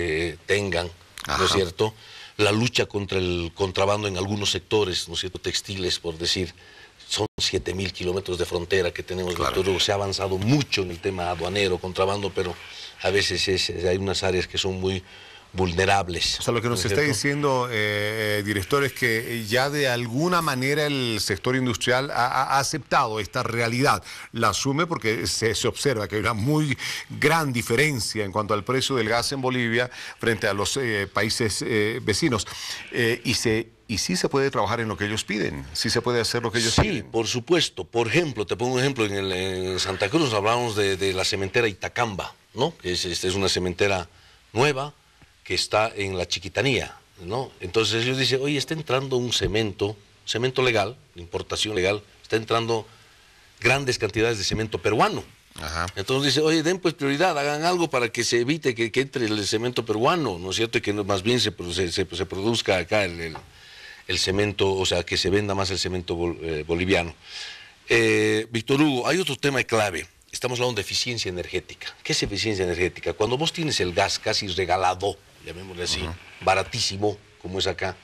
tengan, ¿no es cierto? La lucha contra el contrabando en algunos sectores, ¿no es cierto? Textiles, por decir, son 7.000 kilómetros de frontera que tenemos, claro. Víctor Hugo. Se ha avanzado mucho en el tema aduanero, contrabando, pero a veces hay unas áreas que son muy vulnerables. O sea, lo que nos está diciendo, director, es que ya de alguna manera el sector industrial ha aceptado esta realidad. La asume porque se observa que hay una muy gran diferencia en cuanto al precio del gas en Bolivia frente a los países vecinos. Y sí se puede trabajar en lo que ellos piden, sí se puede hacer lo que ellos piden. Sí, por supuesto. Por ejemplo, te pongo un ejemplo, en Santa Cruz hablamos de la cementera Itacamba, ¿no? Es una cementera nueva, que está en la Chiquitanía, ¿no? Entonces ellos dicen, oye, está entrando un cemento legal, importación legal, está entrando grandes cantidades de cemento peruano. Entonces dice, oye, den pues prioridad, hagan algo para que se evite que entre el cemento peruano, ¿no es cierto? Y que más bien se produzca acá el cemento, o sea, que se venda más el cemento boliviano. Víctor Hugo, hay otro tema clave. Estamos hablando de eficiencia energética. ¿Qué es eficiencia energética? Cuando vos tienes el gas casi regalado, llamémosle así, baratísimo, como es acá,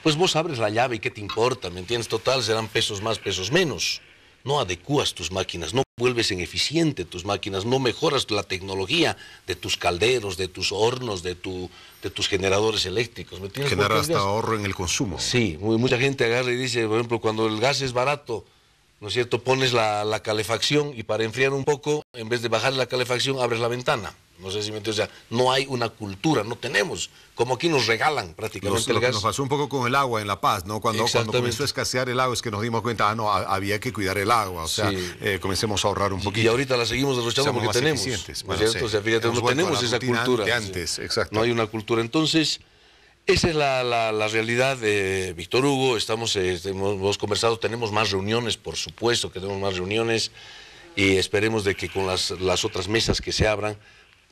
pues vos abres la llave y ¿qué te importa? ¿Me entiendes? Total, serán pesos más, pesos menos. No adecuas tus máquinas, no vuelves en eficiente tus máquinas, no mejoras la tecnología de tus calderos, de tus hornos, de tus generadores eléctricos. ¿Me entiendes? Genera hasta ahorro en el consumo. Sí, mucha gente agarra y dice, por ejemplo, cuando el gas es barato, ¿no es cierto? Pones la calefacción y para enfriar un poco, en vez de bajar la calefacción, abres la ventana, No sé si me entiendes, o sea, no hay una cultura, no tenemos. Como aquí nos regalan prácticamente el gas. Nos pasó un poco con el agua en La Paz, ¿no? Cuando comenzó a escasear el agua es que nos dimos cuenta, había que cuidar el agua, o sea, comencemos a ahorrar un poquito. Y ahorita la seguimos derrochando porque tenemos. Bueno, ¿cierto? O sea, fíjate, no tenemos esa cultura. De antes, exacto. No hay una cultura. Entonces, esa es la realidad de Víctor Hugo. Hemos conversado, tenemos más reuniones, por supuesto que tenemos más reuniones, y esperemos de que con las otras mesas que se abran,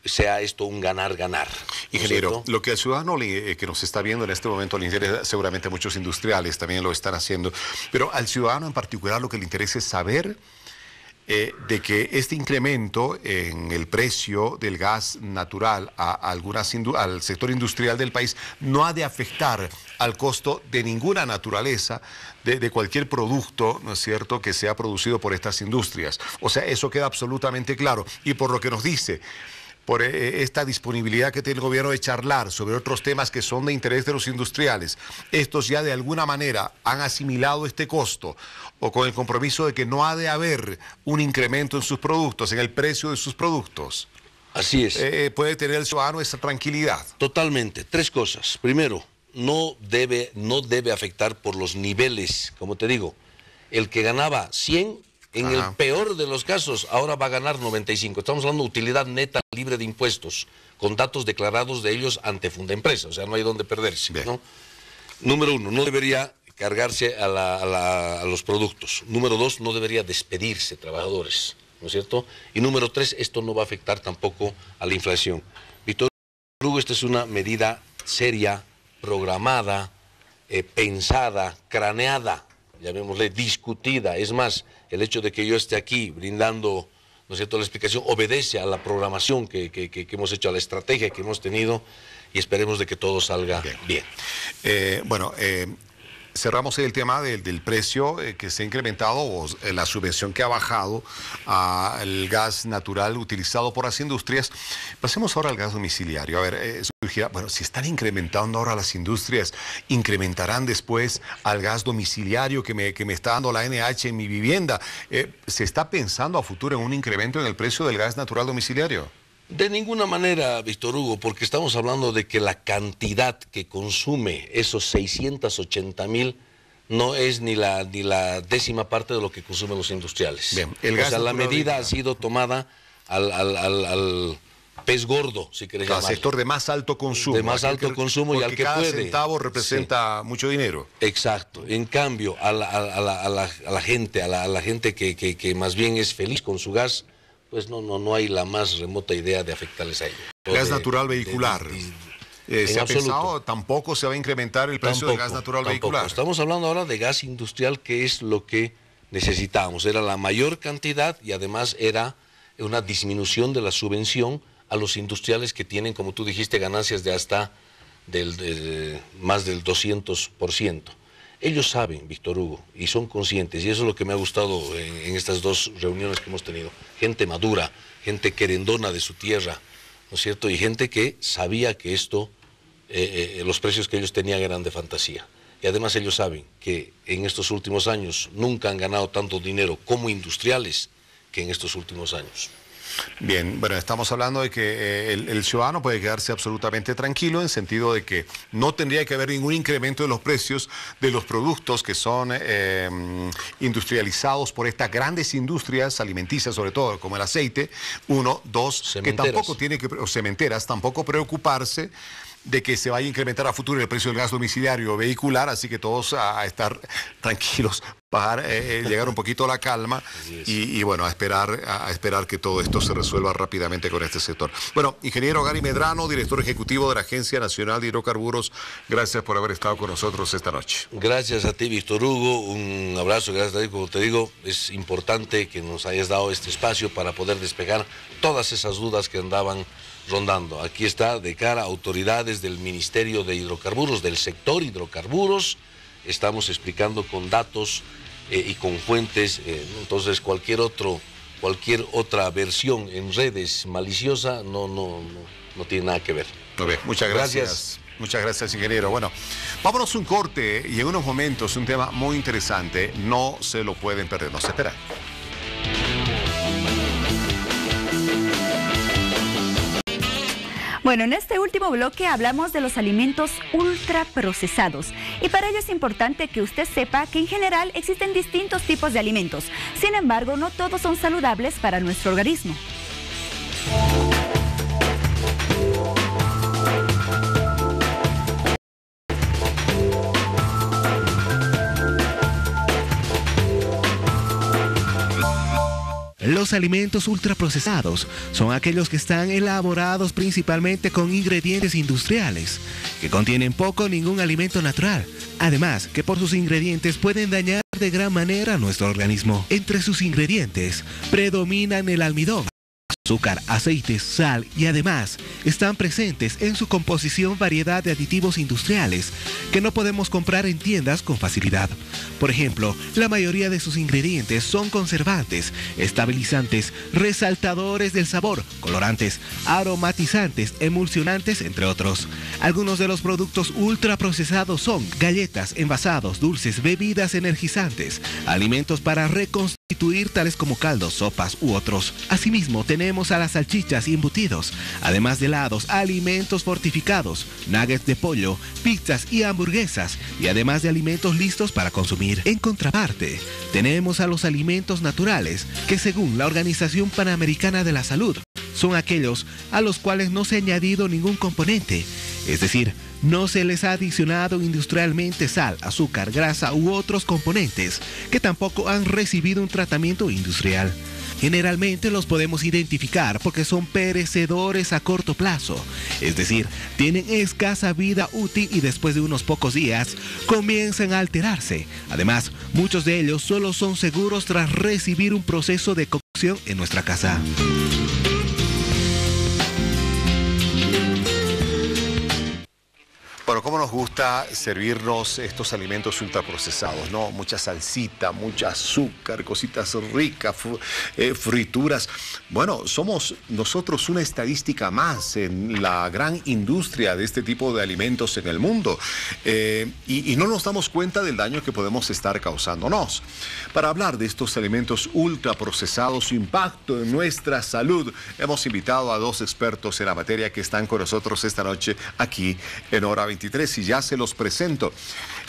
sea esto un ganar-ganar. Ingeniero, lo que al ciudadano que nos está viendo en este momento le interesa, seguramente muchos industriales también lo están haciendo, pero al ciudadano en particular lo que le interesa es saber de que este incremento en el precio del gas natural al sector industrial del país no ha de afectar al costo de ninguna naturaleza de cualquier producto, ¿no es cierto?, que sea producido por estas industrias. O sea, eso queda absolutamente claro. Y por lo que nos dice, por esta disponibilidad que tiene el gobierno de charlar sobre otros temas que son de interés de los industriales, estos ya de alguna manera han asimilado este costo o con el compromiso de que no ha de haber un incremento en sus productos, en el precio de sus productos. Así es. Puede tener el ciudadano esa tranquilidad. Totalmente. Tres cosas. Primero, no debe afectar por los niveles, como te digo, el que ganaba 100... En el peor de los casos, ahora va a ganar 95. Estamos hablando de utilidad neta libre de impuestos, con datos declarados de ellos ante Fundaempresa, o sea, no hay dónde perderse, ¿no? Número uno, no debería cargarse a los productos. Número dos, no debería despedirse trabajadores, ¿no es cierto? Y número tres, esto no va a afectar tampoco a la inflación. Víctor Hugo, esta es una medida seria, programada, pensada, craneada, llamémosle discutida. Es más, el hecho de que yo esté aquí brindando, ¿no es cierto?, la explicación obedece a la programación que hemos hecho, a la estrategia que hemos tenido, y esperemos de que todo salga bien. Cerramos el tema del precio que se ha incrementado o la subvención que ha bajado al gas natural utilizado por las industrias. Pasemos ahora al gas domiciliario. A ver, si están incrementando ahora las industrias, ¿incrementarán después al gas domiciliario que me está dando la NH en mi vivienda? ¿Se está pensando a futuro en un incremento en el precio del gas natural domiciliario? De ninguna manera, Víctor Hugo, porque estamos hablando de que la cantidad que consume esos 680,000 no es ni la 10ª parte de lo que consumen los industriales. Bien, la medida ha sido tomada al pez gordo, si querés llamarlo. Al sector de más alto consumo. De más alto consumo y al que cada puede. Centavo representa mucho dinero. Exacto. En cambio, a la gente que más bien es feliz con su gas, pues no hay la más remota idea de afectarles a ellos. Gas natural vehicular. ¿Se ha pensado? ¿Tampoco se va a incrementar el precio del gas natural vehicular? Estamos hablando ahora de gas industrial, que es lo que necesitábamos. Era la mayor cantidad y además era una disminución de la subvención a los industriales que tienen, como tú dijiste, ganancias de hasta más del 200%. Ellos saben, Víctor Hugo, y son conscientes, y eso es lo que me ha gustado en estas dos reuniones que hemos tenido. Gente madura, gente querendona de su tierra, ¿no es cierto? Y gente que sabía que los precios que ellos tenían eran de fantasía. Y además ellos saben que en estos últimos años nunca han ganado tanto dinero como industriales que en estos últimos años. Bien, bueno, estamos hablando de que el ciudadano puede quedarse absolutamente tranquilo en sentido de que no tendría que haber ningún incremento de los precios de los productos que son industrializados por estas grandes industrias alimenticias, sobre todo como el aceite. Uno, dos, cementeras. Que tampoco tiene que, o cementeras, tampoco preocuparse de que se vaya a incrementar a futuro el precio del gas domiciliario o vehicular, así que todos a estar tranquilos, para llegar un poquito a la calma y bueno, a esperar que todo esto se resuelva rápidamente con este sector. Bueno, ingeniero Gary Medrano, director ejecutivo de la Agencia Nacional de Hidrocarburos, gracias por haber estado con nosotros esta noche. Gracias a ti, Víctor Hugo, un abrazo, gracias a ti. Como te digo, es importante que nos hayas dado este espacio para poder despejar todas esas dudas que andaban rondando. Aquí está, de cara a autoridades del Ministerio de Hidrocarburos, del sector hidrocarburos, estamos explicando con datos y con fuentes, entonces cualquier otra versión en redes maliciosa no tiene nada que ver. Muy bien, muchas gracias. Muchas gracias, ingeniero. Bueno, vámonos un corte y en unos momentos un tema muy interesante, no se lo pueden perder, no se esperan. Bueno, en este último bloque hablamos de los alimentos ultraprocesados. Y para ello es importante que usted sepa que en general existen distintos tipos de alimentos. Sin embargo, no todos son saludables para nuestro organismo. Los alimentos ultraprocesados son aquellos que están elaborados principalmente con ingredientes industriales, que contienen poco o ningún alimento natural. Además, que por sus ingredientes pueden dañar de gran manera a nuestro organismo. Entre sus ingredientes predominan el almidón, azúcar, aceites, sal y además están presentes en su composición variedad de aditivos industriales que no podemos comprar en tiendas con facilidad. Por ejemplo, la mayoría de sus ingredientes son conservantes, estabilizantes, resaltadores del sabor, colorantes, aromatizantes, emulsionantes, entre otros. Algunos de los productos ultraprocesados son galletas, envasados, dulces, bebidas energizantes, alimentos para reconstituir tales como caldos, sopas u otros. Asimismo, tenemos a las salchichas y embutidos, además de helados, alimentos fortificados, nuggets de pollo, pizzas y hamburguesas, y además de alimentos listos para consumir. En contraparte, tenemos a los alimentos naturales, que según la Organización Panamericana de la Salud, son aquellos a los cuales no se ha añadido ningún componente, es decir, no se les ha adicionado industrialmente sal, azúcar, grasa u otros componentes, que tampoco han recibido un tratamiento industrial. Generalmente los podemos identificar porque son perecedores a corto plazo, es decir, tienen escasa vida útil y después de unos pocos días comienzan a alterarse. Además, muchos de ellos solo son seguros tras recibir un proceso de cocción en nuestra casa. Bueno, cómo nos gusta servirnos estos alimentos ultraprocesados, ¿no? Mucha salsita, mucha azúcar, cositas ricas, frituras. Bueno, somos nosotros una estadística más en la gran industria de este tipo de alimentos en el mundo. Y no nos damos cuenta del daño que podemos estar causándonos. Para hablar de estos alimentos ultraprocesados, su impacto en nuestra salud, hemos invitado a dos expertos en la materia que están con nosotros esta noche aquí en Hora 23 y ya se los presento.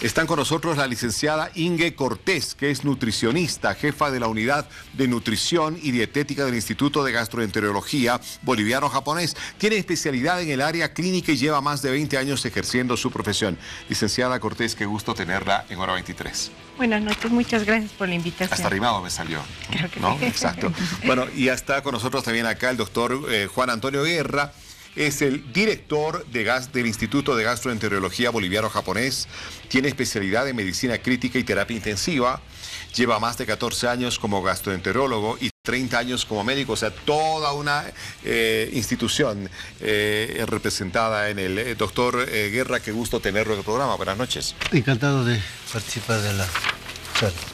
Están con nosotros la licenciada Inge Cortés, que es nutricionista, jefa de la Unidad de Nutrición y Dietética del Instituto de Gastroenterología Boliviano-Japonés. Tiene especialidad en el área clínica y lleva más de 20 años ejerciendo su profesión. Licenciada Cortés, qué gusto tenerla en Hora 23. Buenas noches, muchas gracias por la invitación. Hasta rimado me salió. Creo que ¿no? sí. Exacto. Bueno, y está con nosotros también acá el doctor Juan Antonio Guerra. Es el director del Instituto de Gastroenterología Boliviano-Japonés. Tiene especialidad en medicina crítica y terapia intensiva. Lleva más de 14 años como gastroenterólogo y 30 años como médico. O sea, toda una institución representada en el doctor Guerra. Qué gusto tenerlo en el programa. Buenas noches. Encantado de participar de la...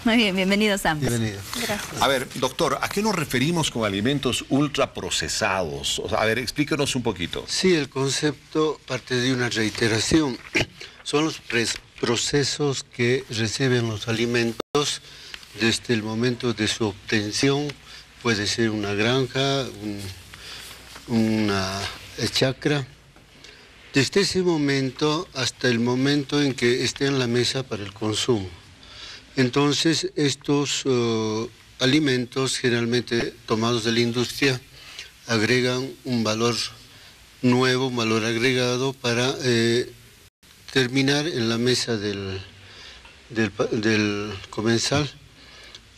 Muy bien, bienvenidos ambos. Bienvenido. Gracias. A ver, doctor, ¿a qué nos referimos con alimentos ultraprocesados? O sea, a ver, explíquenos un poquito. Sí, el concepto parte de una reiteración. Son los procesos que reciben los alimentos desde el momento de su obtención. Puede ser una granja, una chacra. Desde ese momento hasta el momento en que esté en la mesa para el consumo. Entonces, estos alimentos, generalmente tomados de la industria, agregan un valor nuevo, un valor agregado para terminar en la mesa del comensal.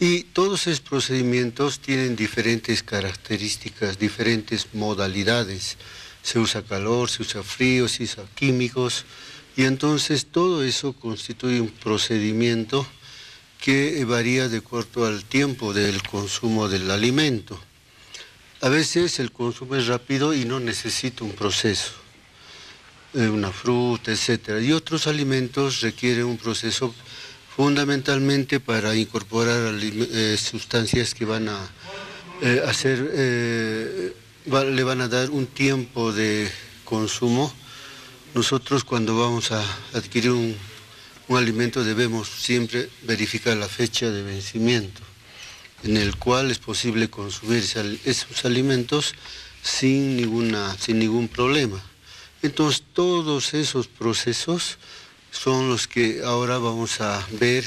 Y todos esos procedimientos tienen diferentes características, diferentes modalidades. Se usa calor, se usa frío, se usa químicos, y entonces todo eso constituye un procedimiento que varía de acuerdo al tiempo del consumo del alimento. A veces el consumo es rápido y no necesita un proceso, una fruta, etc. Y otros alimentos requieren un proceso fundamentalmente para incorporar sustancias que van a le van a dar un tiempo de consumo. Nosotros cuando vamos a adquirir un alimento debemos siempre verificar la fecha de vencimiento, en el cual es posible consumir esos alimentos sin ningún problema. Entonces, todos esos procesos son los que ahora vamos a ver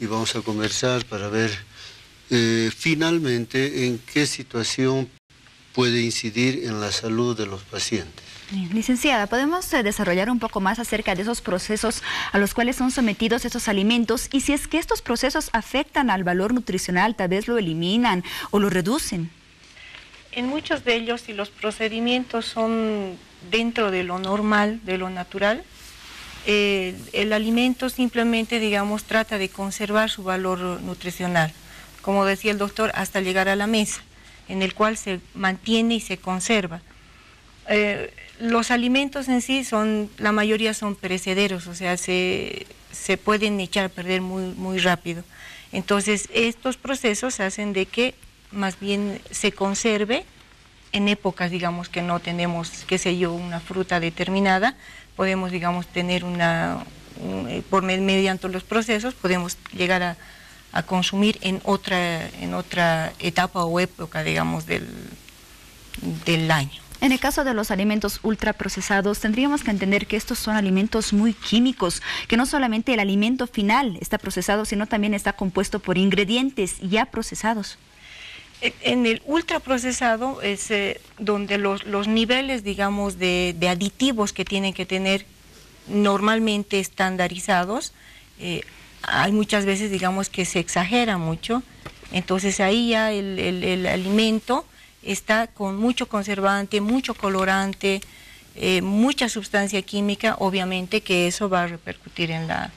y vamos a conversar para ver finalmente en qué situación puede incidir en la salud de los pacientes. Bien, licenciada, ¿podemos desarrollar un poco más acerca de esos procesos a los cuales son sometidos estos alimentos y si es que estos procesos afectan al valor nutricional, tal vez lo eliminan o lo reducen? En muchos de ellos, si los procedimientos son dentro de lo normal, de lo natural, el alimento simplemente, digamos, trata de conservar su valor nutricional, como decía el doctor, hasta llegar a la mesa, en el cual se mantiene y se conserva. Los alimentos en sí la mayoría son perecederos, o sea, se pueden echar a perder muy rápido. Entonces, estos procesos hacen de que más bien se conserve en épocas, digamos, que no tenemos, qué sé yo, una fruta determinada, podemos, digamos, tener mediante los procesos, podemos llegar a consumir en otra etapa o época, digamos, del año. En el caso de los alimentos ultraprocesados, tendríamos que entender que estos son alimentos muy químicos, que no solamente el alimento final está procesado, sino también está compuesto por ingredientes ya procesados. En el ultraprocesado es donde los niveles, digamos, de aditivos que tienen que tener normalmente estandarizados, hay muchas veces, digamos, que se exagera mucho, entonces ahí ya el alimento está con mucho conservante, mucho colorante, mucha sustancia química, obviamente que eso va a repercutir en la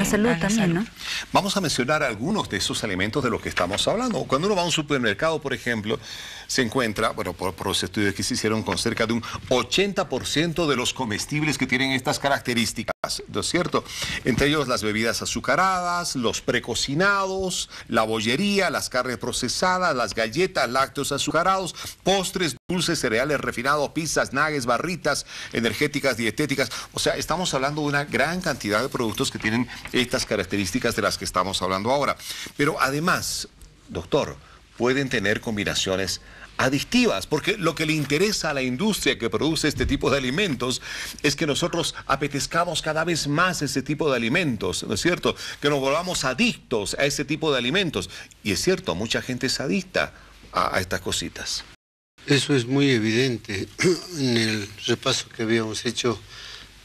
salud también, ¿no? Vamos a mencionar algunos de esos alimentos de los que estamos hablando. Cuando uno va a un supermercado, por ejemplo, se encuentra, bueno, por los estudios que se hicieron, con cerca de un 80% de los comestibles que tienen estas características, ¿no es cierto? Entre ellos las bebidas azucaradas, los precocinados, la bollería, las carnes procesadas, las galletas, lácteos azucarados, postres, dulces, cereales refinados, pizzas, nuggets, barritas energéticas, dietéticas. O sea, estamos hablando de una gran cantidad de productos que tienen estas características de las que estamos hablando ahora. Pero además, doctor, pueden tener combinaciones adictivas, porque lo que le interesa a la industria que produce este tipo de alimentos es que nosotros apetezcamos cada vez más ese tipo de alimentos, ¿no es cierto? Que nos volvamos adictos a ese tipo de alimentos. Y es cierto, mucha gente es adicta a estas cositas. Eso es muy evidente. En el repaso que habíamos hecho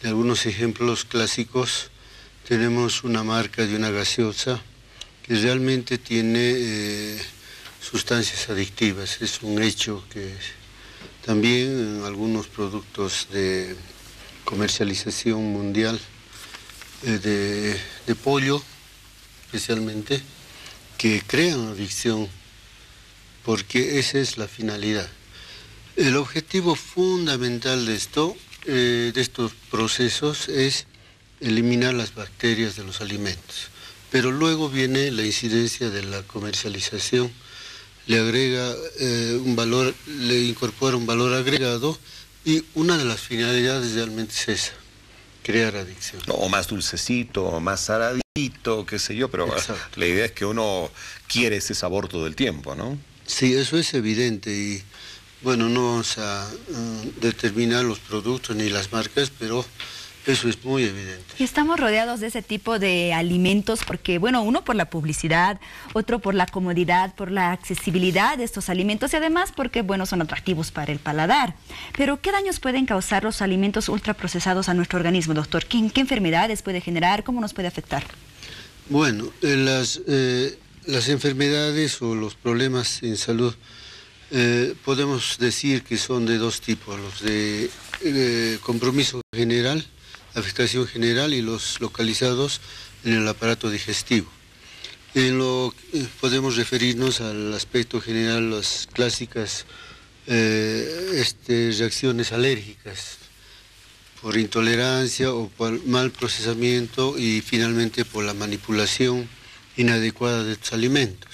de algunos ejemplos clásicos, tenemos una marca de una gaseosa que realmente tiene sustancias adictivas. Es un hecho que también en algunos productos de comercialización mundial de pollo, especialmente, que crean adicción, porque esa es la finalidad. El objetivo fundamental de estos procesos es eliminar las bacterias de los alimentos. Pero luego viene la incidencia de la comercialización, le agrega un valor, le incorpora un valor agregado y una de las finalidades realmente es esa, crear adicción. O más dulcecito, o más saladito, qué sé yo, pero exacto. La idea es que uno quiere ese sabor todo el tiempo, ¿no? Sí, eso es evidente y bueno, no vamos a determinar los productos ni las marcas, pero eso es muy evidente. Y estamos rodeados de ese tipo de alimentos porque, bueno, uno por la publicidad, otro por la comodidad, por la accesibilidad de estos alimentos y además porque, bueno, son atractivos para el paladar. Pero, ¿qué daños pueden causar los alimentos ultraprocesados a nuestro organismo, doctor? ¿Qué enfermedades puede generar? ¿Cómo nos puede afectar? Bueno, las enfermedades o los problemas en salud podemos decir que son de dos tipos, los de compromiso general, afectación general y los localizados en el aparato digestivo. Podemos referirnos al aspecto general, las clásicas reacciones alérgicas por intolerancia o por mal procesamiento y finalmente por la manipulación inadecuada de estos alimentos.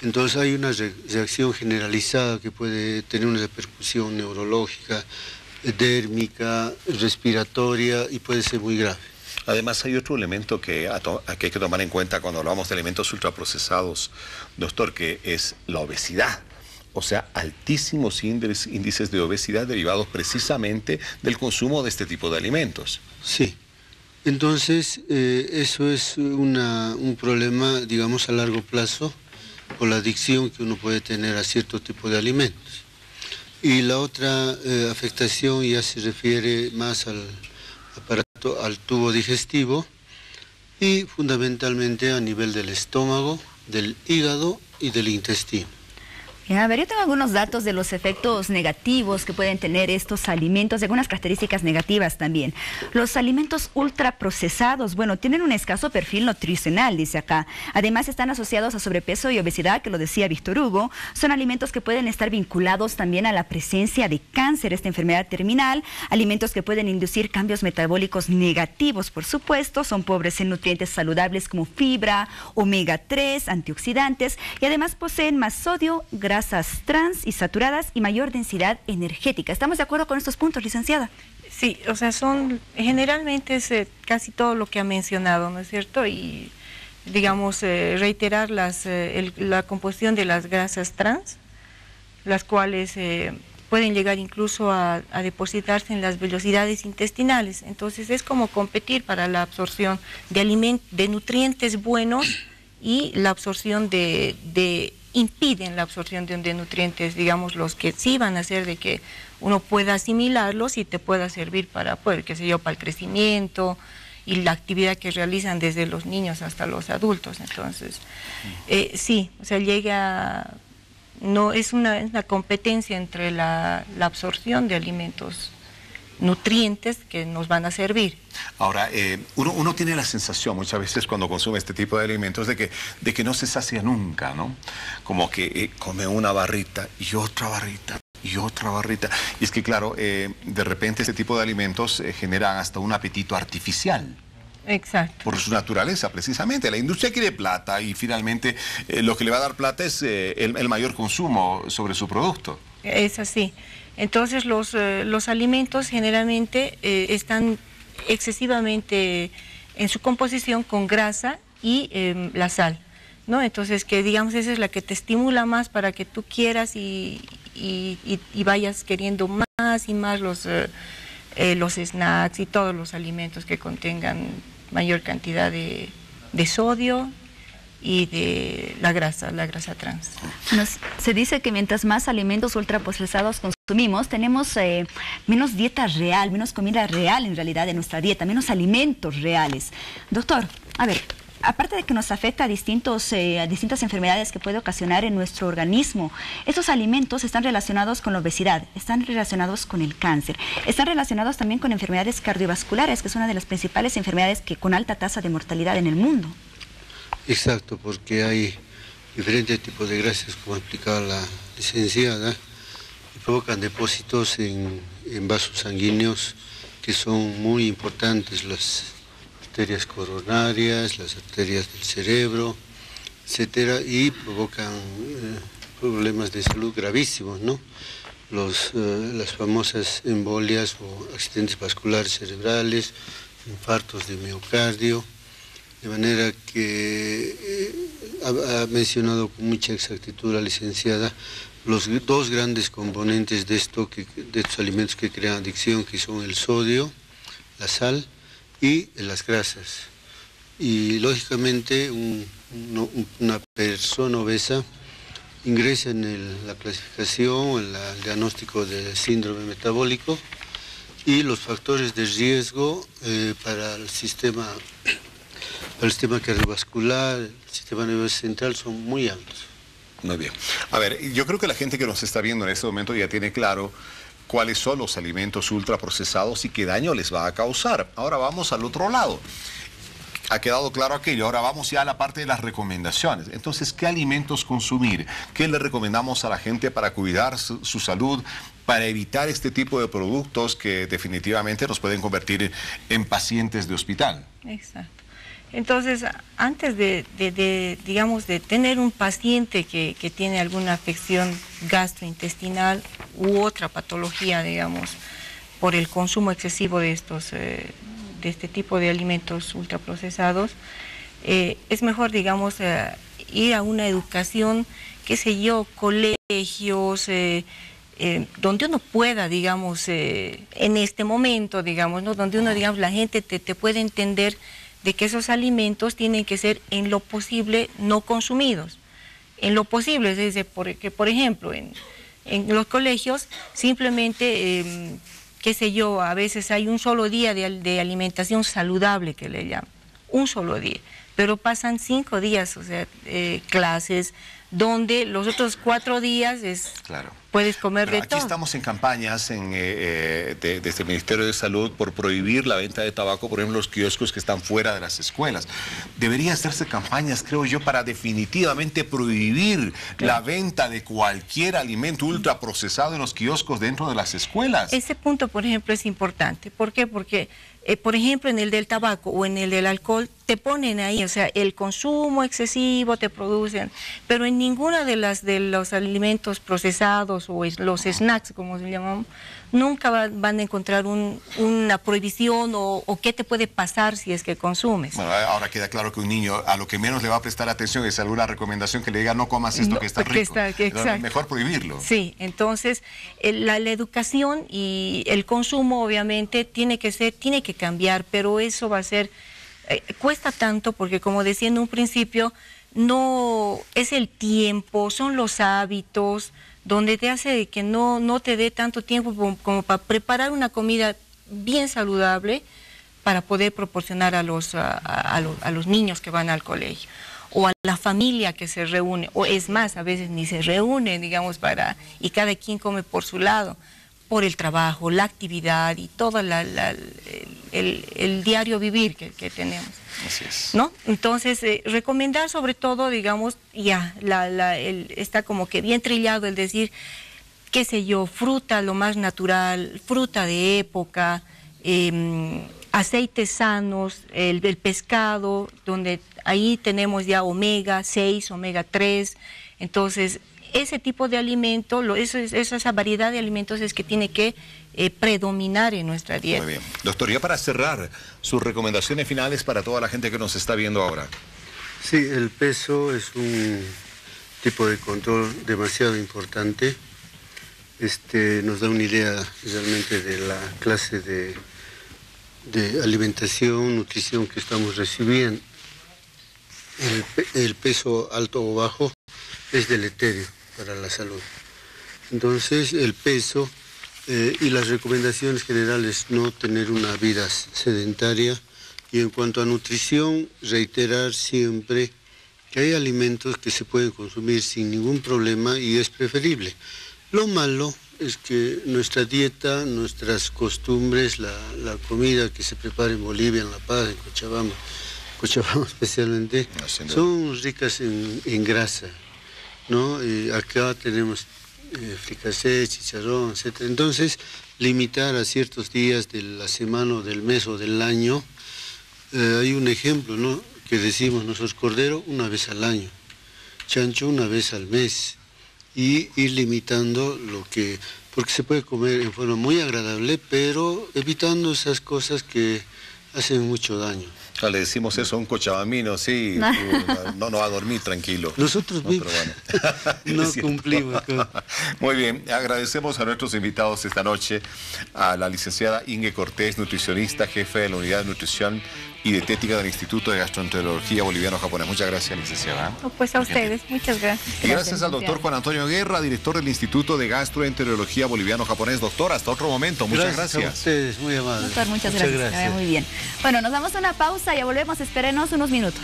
Entonces hay una reacción generalizada que puede tener una repercusión neurológica, dérmica, respiratoria y puede ser muy grave. Además hay otro elemento que hay que tomar en cuenta cuando hablamos de alimentos ultraprocesados, doctor, que es la obesidad. o sea, altísimos índices de obesidad derivados precisamente del consumo de este tipo de alimentos. Sí. Entonces, eso es un problema, digamos, a largo plazo, por la adicción que uno puede tener a cierto tipo de alimentos. Y la otra afectación ya se refiere más al aparato, al tubo digestivo y fundamentalmente a nivel del estómago, del hígado y del intestino. A ver, yo tengo algunos datos de los efectos negativos que pueden tener estos alimentos, y algunas características negativas también. Los alimentos ultraprocesados, bueno, tienen un escaso perfil nutricional, dice acá. Además, están asociados a sobrepeso y obesidad, que lo decía Víctor Hugo. Son alimentos que pueden estar vinculados también a la presencia de cáncer, esta enfermedad terminal. Alimentos que pueden inducir cambios metabólicos negativos, por supuesto. Son pobres en nutrientes saludables como fibra, omega 3, antioxidantes, y además poseen más sodio, grasas trans y saturadas y mayor densidad energética. ¿Estamos de acuerdo con estos puntos, licenciada? Sí, o sea, generalmente es casi todo lo que ha mencionado, ¿no es cierto? Y, digamos, reiterar la composición de las grasas trans, las cuales pueden llegar incluso a depositarse en las vellosidades intestinales. Entonces, es como competir para la absorción de nutrientes buenos y la absorción impiden la absorción de nutrientes, digamos, los que sí van a hacer de que uno pueda asimilarlos y te pueda servir para, pues, qué sé yo, para el crecimiento y la actividad que realizan desde los niños hasta los adultos. Entonces, sí, o sea, no es una competencia entre la absorción de alimentos nutrientes que nos van a servir. Ahora, uno tiene la sensación muchas veces cuando consume este tipo de alimentos de que no se sacia nunca, ¿no? Como que come una barrita y otra barrita y otra barrita. Y es que, claro, de repente este tipo de alimentos generan hasta un apetito artificial. Exacto. Por su naturaleza, precisamente. La industria quiere plata y finalmente lo que le va a dar plata es el mayor consumo sobre su producto. Es así. Entonces los alimentos generalmente están excesivamente en su composición con grasa y la sal, ¿no? Entonces, que digamos esa es la que te estimula más para que tú quieras y vayas queriendo más y más los snacks y todos los alimentos que contengan mayor cantidad de sodio y de la grasa trans. Se dice que mientras más alimentos ultraprocesados consumimos, tenemos menos dieta real, menos comida real en realidad en nuestra dieta, menos alimentos reales. Doctor, a ver, aparte de que nos afecta a distintas enfermedades que puede ocasionar en nuestro organismo, estos alimentos están relacionados con la obesidad, están relacionados con el cáncer, están relacionados también con enfermedades cardiovasculares, que es una de las principales enfermedades con alta tasa de mortalidad en el mundo. Exacto, porque hay diferentes tipos de grasas, como explicaba la licenciada, y provocan depósitos en vasos sanguíneos que son muy importantes, las arterias coronarias, las arterias del cerebro, etcétera, y provocan problemas de salud gravísimos, ¿no? Las famosas embolias o accidentes vasculares cerebrales, infartos de miocardio. De manera que ha mencionado con mucha exactitud la licenciada los dos grandes componentes de estos alimentos que crean adicción, que son el sodio, la sal y las grasas. Y lógicamente una persona obesa ingresa en la clasificación, en el diagnóstico del síndrome metabólico, y los factores de riesgo para el sistema cardiovascular, el sistema nervioso central son muy altos. Muy bien. A ver, yo creo que la gente que nos está viendo en este momento ya tiene claro cuáles son los alimentos ultraprocesados y qué daño les va a causar. Ahora vamos al otro lado. Ha quedado claro aquello, ahora vamos ya a la parte de las recomendaciones. Entonces, ¿qué alimentos consumir? ¿Qué le recomendamos a la gente para cuidar su salud, para evitar este tipo de productos que definitivamente nos pueden convertir en pacientes de hospital? Exacto. Entonces, antes de tener un paciente que tiene alguna afección gastrointestinal u otra patología, digamos, por el consumo excesivo de este tipo de alimentos ultraprocesados, es mejor, digamos, ir a una educación, qué sé yo, colegios, colegios, donde uno pueda, digamos, en este momento, digamos, ¿no? Donde uno, digamos, la gente te puede entender de que esos alimentos tienen que ser en lo posible no consumidos. En lo posible, es decir, porque, por ejemplo, en los colegios simplemente, qué sé yo, a veces hay un solo día de alimentación saludable que le llaman, un solo día, pero pasan 5 días, o sea, clases, donde los otros 4 días puedes comer de todo. Aquí estamos en campañas desde el Ministerio de Salud por prohibir la venta de tabaco, por ejemplo, los kioscos que están fuera de las escuelas. Debería hacerse campañas, creo yo, para definitivamente prohibir la venta de cualquier alimento ultraprocesado en los kioscos dentro de las escuelas. Ese punto, por ejemplo, es importante. ¿Por qué? Porque, por ejemplo, en el del tabaco o en el del alcohol, te ponen ahí, o sea, el consumo excesivo te producen, pero en ninguna de los alimentos procesados o los snacks, como se llaman, nunca van a encontrar una prohibición o qué te puede pasar si es que consumes. Bueno, ahora queda claro que un niño a lo que menos le va a prestar atención es alguna recomendación que le diga no comas esto que está rico. Mejor prohibirlo. Sí, entonces la educación y el consumo obviamente tiene que cambiar, pero eso va a ser, cuesta tanto porque, como decía en un principio, no es el tiempo, son los hábitos, donde te hace que no te dé tanto tiempo como para preparar una comida bien saludable para poder proporcionar a los niños que van al colegio, o a la familia que se reúne, o es más, a veces ni se reúne, digamos, y cada quien come por su lado, por el trabajo, la actividad y todo el diario vivir que tenemos. Así es. ¿No? Entonces, recomendar sobre todo, digamos, está como que bien trillado el decir, qué sé yo, fruta lo más natural, fruta de época, aceites sanos, el pescado, donde ahí tenemos ya omega 6, omega 3, entonces ese tipo de alimento, esa variedad de alimentos es que tiene que predominar en nuestra dieta. Muy bien. Doctor, ya para cerrar, sus recomendaciones finales para toda la gente que nos está viendo ahora. Sí, el peso es un tipo de control demasiado importante. Nos da una idea realmente de la clase de alimentación, nutrición que estamos recibiendo. El peso alto o bajo es deleterio para la salud. Entonces, el peso y las recomendaciones generales, no tener una vida sedentaria. Y en cuanto a nutrición, reiterar siempre que hay alimentos que se pueden consumir sin ningún problema y es preferible. Lo malo es que nuestra dieta, nuestras costumbres, la comida que se prepara en Bolivia, en La Paz, en Cochabamba especialmente, son ricas en grasa, ¿no? Acá tenemos fricasé, chicharrón, etc. Entonces, limitar a ciertos días de la semana o del mes o del año. Hay un ejemplo, ¿no?, que decimos nosotros: cordero una vez al año, chancho una vez al mes, y ir limitando porque se puede comer en forma muy agradable, pero evitando esas cosas que hacen mucho daño. Le decimos eso a un cochabambino, sí, no va a dormir tranquilo. Nosotros mismos no cumplimos. Muy bien, agradecemos a nuestros invitados esta noche, a la licenciada Inge Cortés, nutricionista, jefe de la Unidad de Nutrición y Dietética del Instituto de Gastroenterología Boliviano-Japonés. Muchas gracias, licenciada. Pues a ustedes, muchas gracias. Y gracias al doctor Juan Antonio Guerra, director del Instituto de Gastroenterología Boliviano-Japonés. Doctor, hasta otro momento. Muchas gracias. A ustedes, muy amables. Doctor, muchas gracias. Muy bien. Bueno, nos damos una pausa, ya volvemos. Espérenos unos minutos.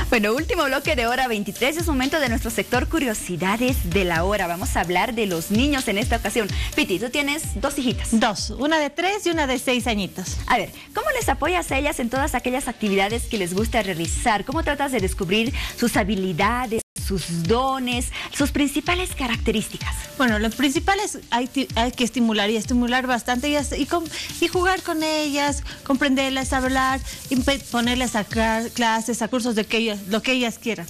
Bueno, último bloque de Hora 23, es momento de nuestro sector Curiosidades de la Hora. Vamos a hablar de los niños en esta ocasión. Piti, tú tienes 2 hijitas. 2, una de 3 y una de 6 añitos. A ver, ¿cómo les apoyas a ellas en todas aquellas actividades que les gusta realizar? ¿Cómo tratas de descubrir sus habilidades, sus dones, sus principales características? Bueno, lo principal es hay que estimular bastante y jugar con ellas, comprenderlas, hablar, ponerles a clases, a cursos de lo que ellas quieran.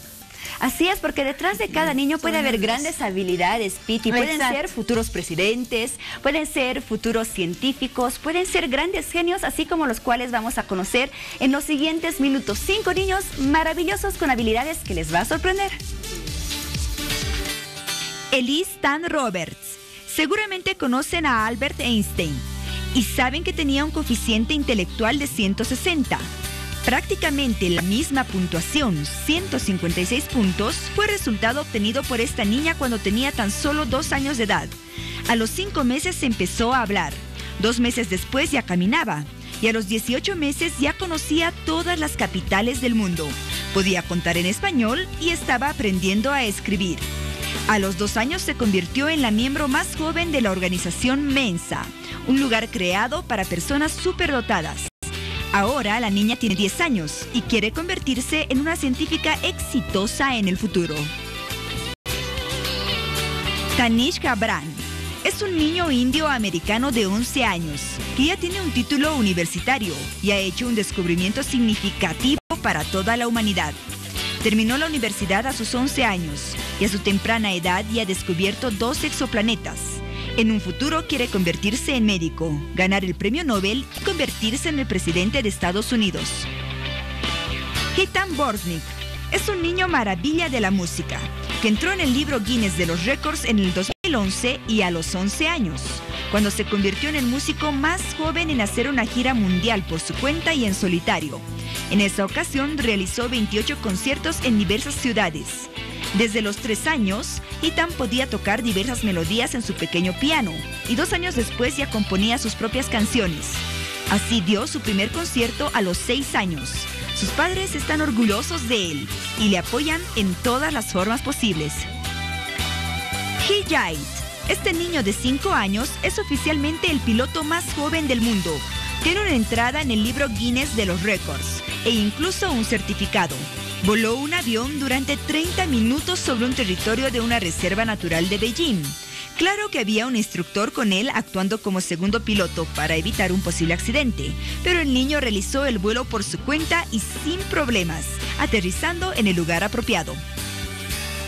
Así es, porque detrás de cada niño puede haber grandes habilidades, Piti. Pueden ser futuros presidentes, pueden ser futuros científicos, pueden ser grandes genios, así como los cuales vamos a conocer en los siguientes minutos. 5 niños maravillosos con habilidades que les va a sorprender. Elise Tan Roberts. Seguramente conocen a Albert Einstein y saben que tenía un coeficiente intelectual de 160. Prácticamente la misma puntuación, 156 puntos, fue resultado obtenido por esta niña cuando tenía tan solo 2 años de edad. A los 5 meses empezó a hablar, 2 meses después ya caminaba y a los 18 meses ya conocía todas las capitales del mundo. Podía contar en español y estaba aprendiendo a escribir. A los 2 años se convirtió en la miembro más joven de la organización Mensa, un lugar creado para personas superdotadas. Ahora la niña tiene 10 años y quiere convertirse en una científica exitosa en el futuro. Tanishka Brand es un niño indio americano de 11 años que ya tiene un título universitario y ha hecho un descubrimiento significativo para toda la humanidad. Terminó la universidad a sus 11 años y a su temprana edad ya ha descubierto 2 exoplanetas. En un futuro quiere convertirse en médico, ganar el premio Nobel y convertirse en el presidente de Estados Unidos. Hitan Bortnick es un niño maravilla de la música, que entró en el libro Guinness de los Récords en el 2011 y a los 11 años, cuando se convirtió en el músico más joven en hacer una gira mundial por su cuenta y en solitario. En esa ocasión realizó 28 conciertos en diversas ciudades. Desde los 3 años, Hitan podía tocar diversas melodías en su pequeño piano y 2 años después ya componía sus propias canciones. Así dio su primer concierto a los 6 años. Sus padres están orgullosos de él y le apoyan en todas las formas posibles. He Jait, este niño de 5 años es oficialmente el piloto más joven del mundo. Tiene una entrada en el libro Guinness de los Récords e incluso un certificado. Voló un avión durante 30 minutos sobre un territorio de una reserva natural de Beijing. Claro que había un instructor con él actuando como segundo piloto para evitar un posible accidente, pero el niño realizó el vuelo por su cuenta y sin problemas, aterrizando en el lugar apropiado.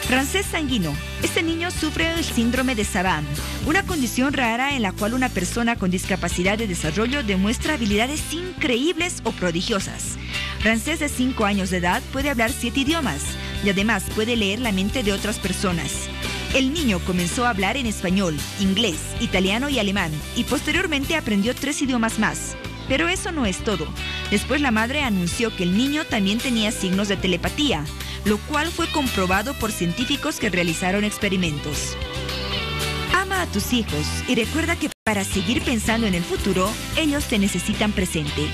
Ramsés Sanguino. Este niño sufre el síndrome de Savant, una condición rara en la cual una persona con discapacidad de desarrollo demuestra habilidades increíbles o prodigiosas. Ramsés, de 5 años de edad, puede hablar 7 idiomas y además puede leer la mente de otras personas. El niño comenzó a hablar en español, inglés, italiano y alemán y posteriormente aprendió 3 idiomas más. Pero eso no es todo. Después la madre anunció que el niño también tenía signos de telepatía, lo cual fue comprobado por científicos que realizaron experimentos. Ama a tus hijos y recuerda que para seguir pensando en el futuro, ellos te necesitan presente.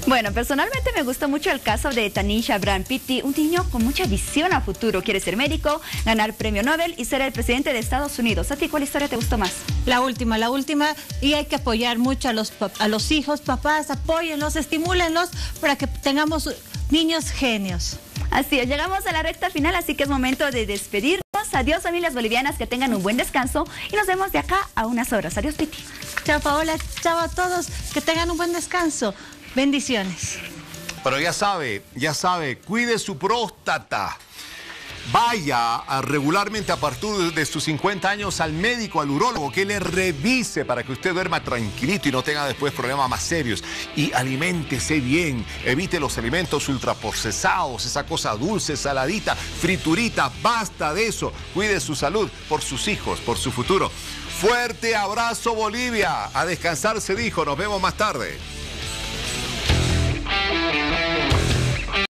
Bueno, personalmente me gustó mucho el caso de Tanishka Brand, Piti, un niño con mucha visión a futuro. Quiere ser médico, ganar premio Nobel y ser el presidente de Estados Unidos. ¿A ti cuál historia te gustó más? La última. Y hay que apoyar mucho a los hijos, papás, apóyenlos, estimúlenlos para que tengamos niños genios. Así es, llegamos a la recta final, así que es momento de despedirnos. Adiós, familias bolivianas, que tengan un buen descanso y nos vemos de acá a unas horas. Adiós, Piti. Chao, Paola. Chao a todos, que tengan un buen descanso. Bendiciones. Pero ya sabe, cuide su próstata. Vaya regularmente a partir de sus 50 años al médico, al urólogo, que le revise para que usted duerma tranquilito y no tenga después problemas más serios. Y aliméntese bien, evite los alimentos ultraprocesados, esa cosa dulce, saladita, friturita, basta de eso. Cuide su salud por sus hijos, por su futuro. Fuerte abrazo, Bolivia. A descansar se dijo, nos vemos más tarde.